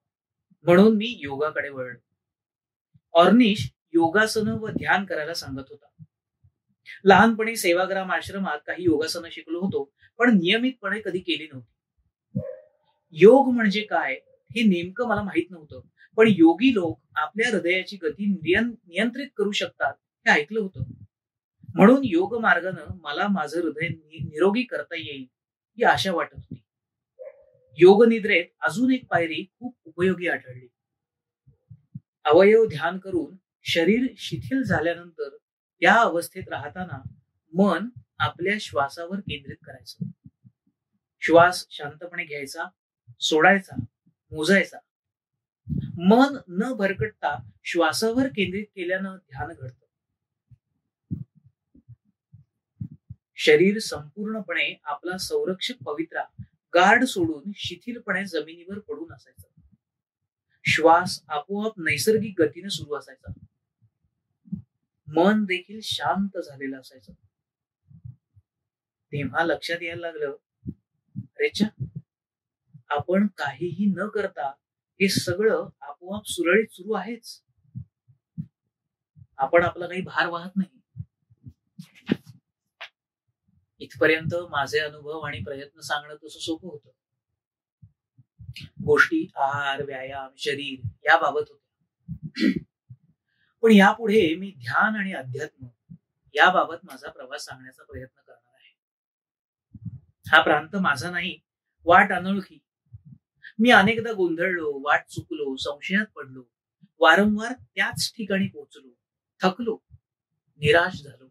म्हणून मी योगाकडे वळलो. ऑर्निश योगासनं व ध्यान करायला सांगत होता. लहानपणी सेवाग्राम आश्रमात काही योगासनं शिकलो होतो, पण नियमितपणे कधी केली नव्हती. योग म्हणजे काय हे नेमकं मला माहित नव्हतं, पण योगी लोक आपल्या हृदयाची गती नियंत्रित करू शकतात हे ऐकलं होतं. म्हणून योग मार्गानं मला माझं हृदय निरोगी करता येईल ही आशा वाटत होती. योग निद्रेत अजून एक पायरी खूप उपयोगी आढळली. अवयव ध्यान करून शरीर शिथिल झाल्यानंतर त्या अवस्थेत राहताना मन आपल्या श्वासावर केंद्रित करायचं. श्वास शांतपणे घ्यायचा, सोडायचा, मोजायचा. मन न भरकटता श्वासावर केंद्रित केल्यानं ध्यान घडतं. शरीर संपूर्णपणे आपला संरक्षक पवित्रा गार्ड सोडून शिथिलपणे जमिनीवर पडून असायचं. श्वास आपोआप नैसर्गिक गतीने सुरू असायचा. मन देखील शांत झालेलं असायचं. तेव्हा लक्षात यायला लागलं, रेचा, आपण काहीही न करता हे सगळं आपोआप सुरळीत सुरू आहेच. आपण आपला काही भार वाहत नाही. इथपर्यंत माझे अनुभव आणि प्रयत्न सांगणं तसं सोपं होतं. गोष्टी आहार, व्यायाम, शरीर याबाबत होत्या. पण यापुढे मी ध्यान आणि अध्यात्म याबाबत माझा प्रवास सांगण्याचा प्रयत्न करणार आहे. हा प्रांत माझा नाही, वाट अनोळखी. मी अनेकदा गोंधळलो, वाट चुकलो, संशयात पडलो, वारंवार त्याच ठिकाणी पोहोचलो, थकलो, निराश झालो.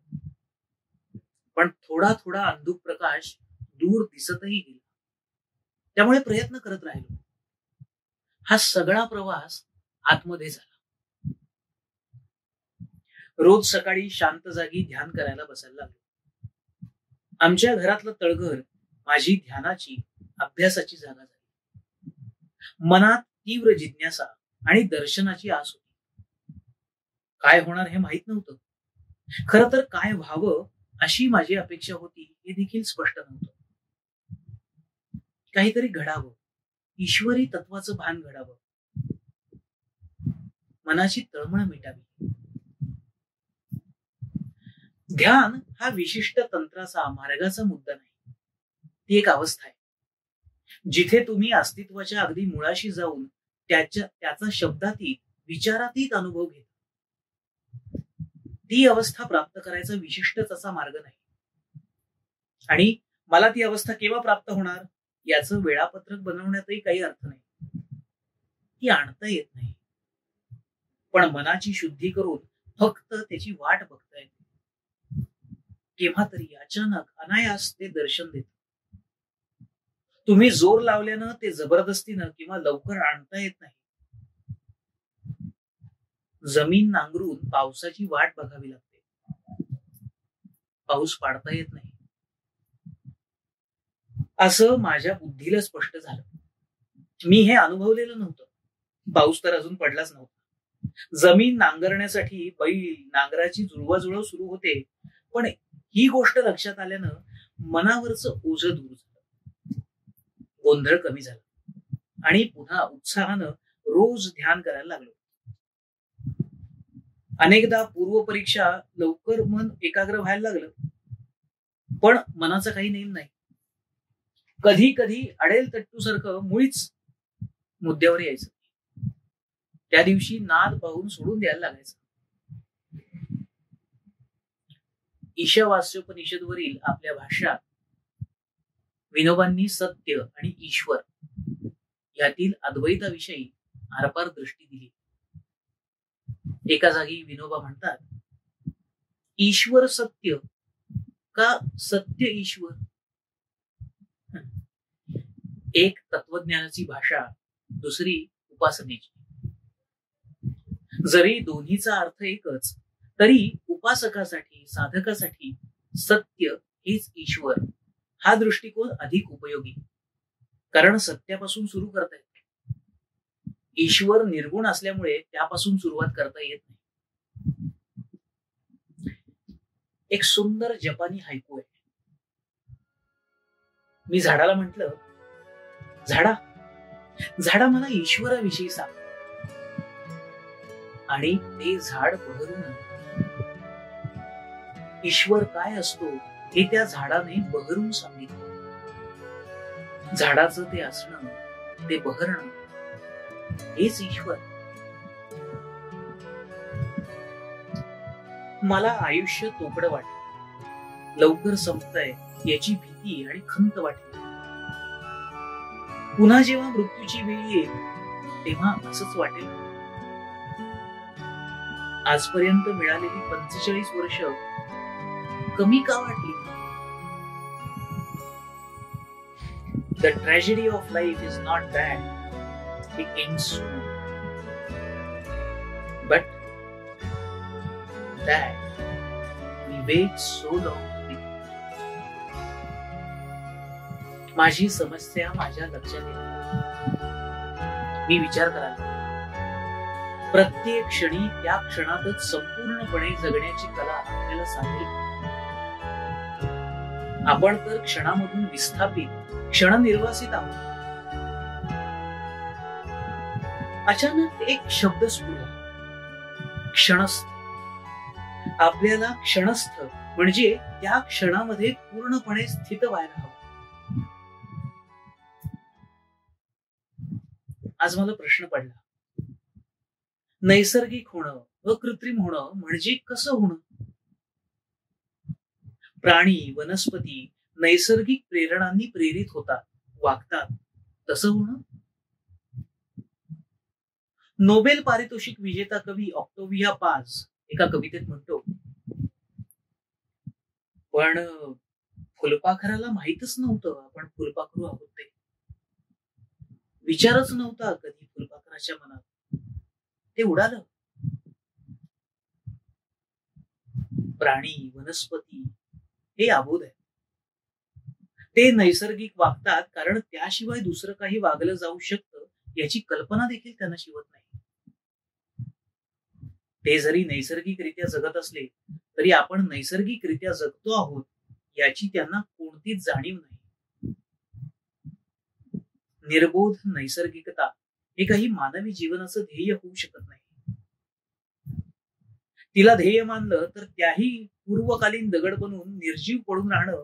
पण थोडा थोडा अंधुक प्रकाश दूर दिसतही गेला. त्यामुळे प्रयत्न करत राहिलो. हा सगळा प्रवास आतमध्ये झाला. रोज सकाळी शांत जागी ध्यान करायला बसायला लागलो. आमच्या घरातलं तळघर माझी ध्यानाची, अभ्यासाची जागा झाली. मनात तीव्र जिज्ञासा आणि दर्शनाची आस होती. काय होणार हे माहित नव्हतं. खरं तर काय व्हावं अशी माझी अपेक्षा होती हे देखील स्पष्ट नव्हतं. काहीतरी घडावं, ईश्वरी तत्वाचं भान घडावं, मनाची तळमळ मिटावी. ध्यान हा विशिष्ट तंत्राचा, मार्गाचा मुद्दा नाही. ती एक अवस्था आहे जिथे तुम्ही अस्तित्वाच्या अगदी मुळाशी जाऊन त्याचा शब्दातीत, विचारातीत अनुभव घेता. ती अवस्था प्राप्त करायचा विशिष्टच असा मार्ग नाही. आणि मला ती अवस्था केव्हा प्राप्त होणार याचं वेळापत्रक बनवण्यातही काही अर्थ नाही. ती आणता येत नाही. पण मनाची शुद्धी करून फक्त त्याची वाट बघता येते. केव्हा तरी अचानक अनायास ते दर्शन देत. तुम्ही जोर लावल्यानं ते जबरदस्तीनं किंवा लवकर आणता येत नाही. जमीन नांगरून पावसाची वाट बघावी लागते. पाऊस पाडता येत नाही. असं माझ्या बुद्धीला स्पष्ट झालं. मी हे अनुभवलेलं नव्हतं. पाऊस तर अजून पडलाच नव्हता. जमीन नांगरण्यासाठी बैल नांगराची जुळवाजुळव सुरू होते. पण ही गोष्ट लक्षात आल्यानं मनावरचं ओझं दूर झालं. गोंधळ कमी झाला आणि पुन्हा उत्साहानं रोज ध्यान करायला लागलो. अनेकदा पूर्वपरीक्षा लवकर मन एकाग्र व्हायला लागलं. पण मनाचा काही नेम नाही. कधी कधी अडेल तट्टू सारखं मुळीच मुद्द्यावर यायचं. त्या दिवशी नाद पाहून सोडून द्यायला लागायचं. ईशावास्योपनिषदवरील आपल्या भाष्यात विनोबांनी सत्य आणि ईश्वर यातील अद्वैताविषयी आरपार दृष्टी दिली. एका जागी विनोबा म्हणतात, ईश्वर सत्य का सत्य ईश्वर? एक तत्वज्ञानाची भाषा, दुसरी उपासनेची. जरी दोन्हीचा अर्थ एकच, तरी उपासकासाठी साधकासाठी सत्य हेच ईश्वर हा दृष्टिकोन अधिक उपयोगी. कारण सत्यापासून सुरू करता येते. ईश्वर निर्गुण असल्यामुळे त्यापासून सुरुवात करता येत नाही. एक सुंदर जपानी हायकू आहे. मी झाडाला म्हटलं, झाडा झाडा मला ईश्वराविषयी सांग. आणि ते झाड बहरून ईश्वर काय असतो हे त्या झाडाने बहरून सांगितलं. झाडाचं ते असणं, ते बहरणं हेच ईश्वर. मला आयुष्य तोकडं वाटलं. लवकर संपतंय याची भीती आणि खंत वाटली. पुन्हा जेव्हा मृत्यूची वेळ येईल तेव्हा असंच वाटेल. आजपर्यंत मिळालेली 45 वर्ष कमी का वाटली? The tragedy of life is not that it ends soon, but that we wait so long to begin. माझी समस्या माझ्या लक्षात येते. मी विचार करायला, प्रत्येक क्षणी त्या क्षणातच संपूर्णपणे जगण्याची कला आपल्याला साधेल. आपण तर क्षणामधून विस्थापित, क्षणनिर्वासित आहोत. अचानक एक शब्द स्फुरला, क्षणस्थ. आपल्याला क्षणस्थ म्हणजे त्या क्षणामध्ये पूर्णपणे स्थित व्हायला हवं. आज मला प्रश्न पडला, नैसर्गिक होणं व कृत्रिम होणं म्हणजे कसं होणं? प्राणी वनस्पती नैसर्गिक प्रेरणांनी प्रेरित होतात, वागतात. तसं होणं? नोबेल पारितोषिक विजेता कवी ऑक्टोविया पाज एका कवितेत म्हणतो, पण फुलपाखराला माहीतच नव्हतं आपण फुलपाखरू आहोत ते. विचारच नव्हता कधी फुलपाखराच्या मनात. ते उडालं. प्राणी वनस्पती हे अबोध आहे. ते नैसर्गिक वागतात कारण त्याशिवाय दुसरं काही वागलं जाऊ शकतं याची कल्पना देखील त्यांना शिवत नाही. ते जरी नैसर्गिकरित्या जगत असले तरी आपण नैसर्गिकरित्या जगतो आहोत याची त्यांना कोणतीच जाणीव नाही. निर्बोध नैसर्गिकता हे काही मानवी जीवनाचं ध्येय होऊ शकत नाही. तिला ध्येय मानलं तर त्याही पूर्वकालीन दगड बनून निर्जीव पडून राहणं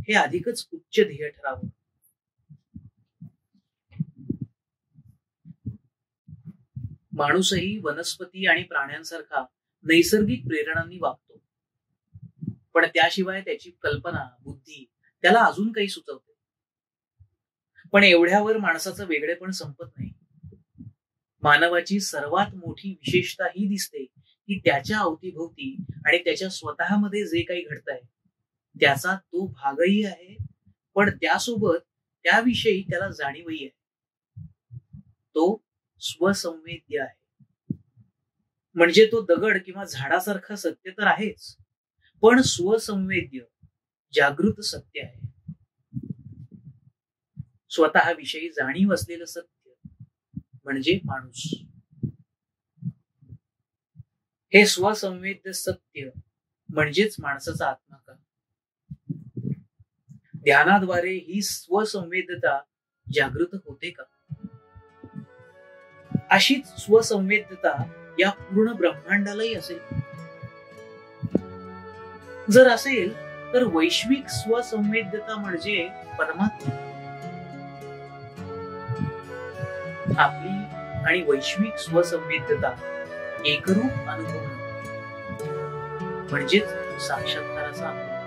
हे अधिकच उच्च ध्येय ठरावं. माणूसही वनस्पती आणि प्राण्यांसारखा नैसर्गिक प्रेरणांनी वागतो, पण त्याशिवाय त्याची कल्पना बुद्धी त्याला अजून काही सुचवते. पण एवढ्यावर माणसाचं वेगळेपण संपत नाही. मानवाची सर्वात मोठी विशेषता ही दिसते की त्याच्या अवतीभोवती आणि त्याच्या स्वतःमध्ये जे काही घडतंय त्याचा तो भागही आहे, पण त्यासोबत त्याविषयी त्याला जाणीवही आहे. तो स्वसंवेद्य आहे. म्हणजे तो दगड किंवा झाडासारखा सत्य तर आहेच, पण स्वसंवेद्य जागृत सत्य आहे. स्वतःविषयी जाणीव असलेलं सत्य म्हणजे माणूस. हे स्वसंवेद्य सत्य म्हणजेच माणसाचा आत्मा का? ध्यानाद्वारे ही स्वसंवेद्यता जागृत होते का? अशीच स्वसंवेद्यता या पूर्ण ब्रह्मांडालाही असेल. जर असेल तर वैश्विक स्वसंवेद्यता म्हणजे परमात्मा. आपली आणि वैश्विक स्वसंवेद्यता एकरूप अनुभव म्हणजेच साक्षात्काराचा अनुभव.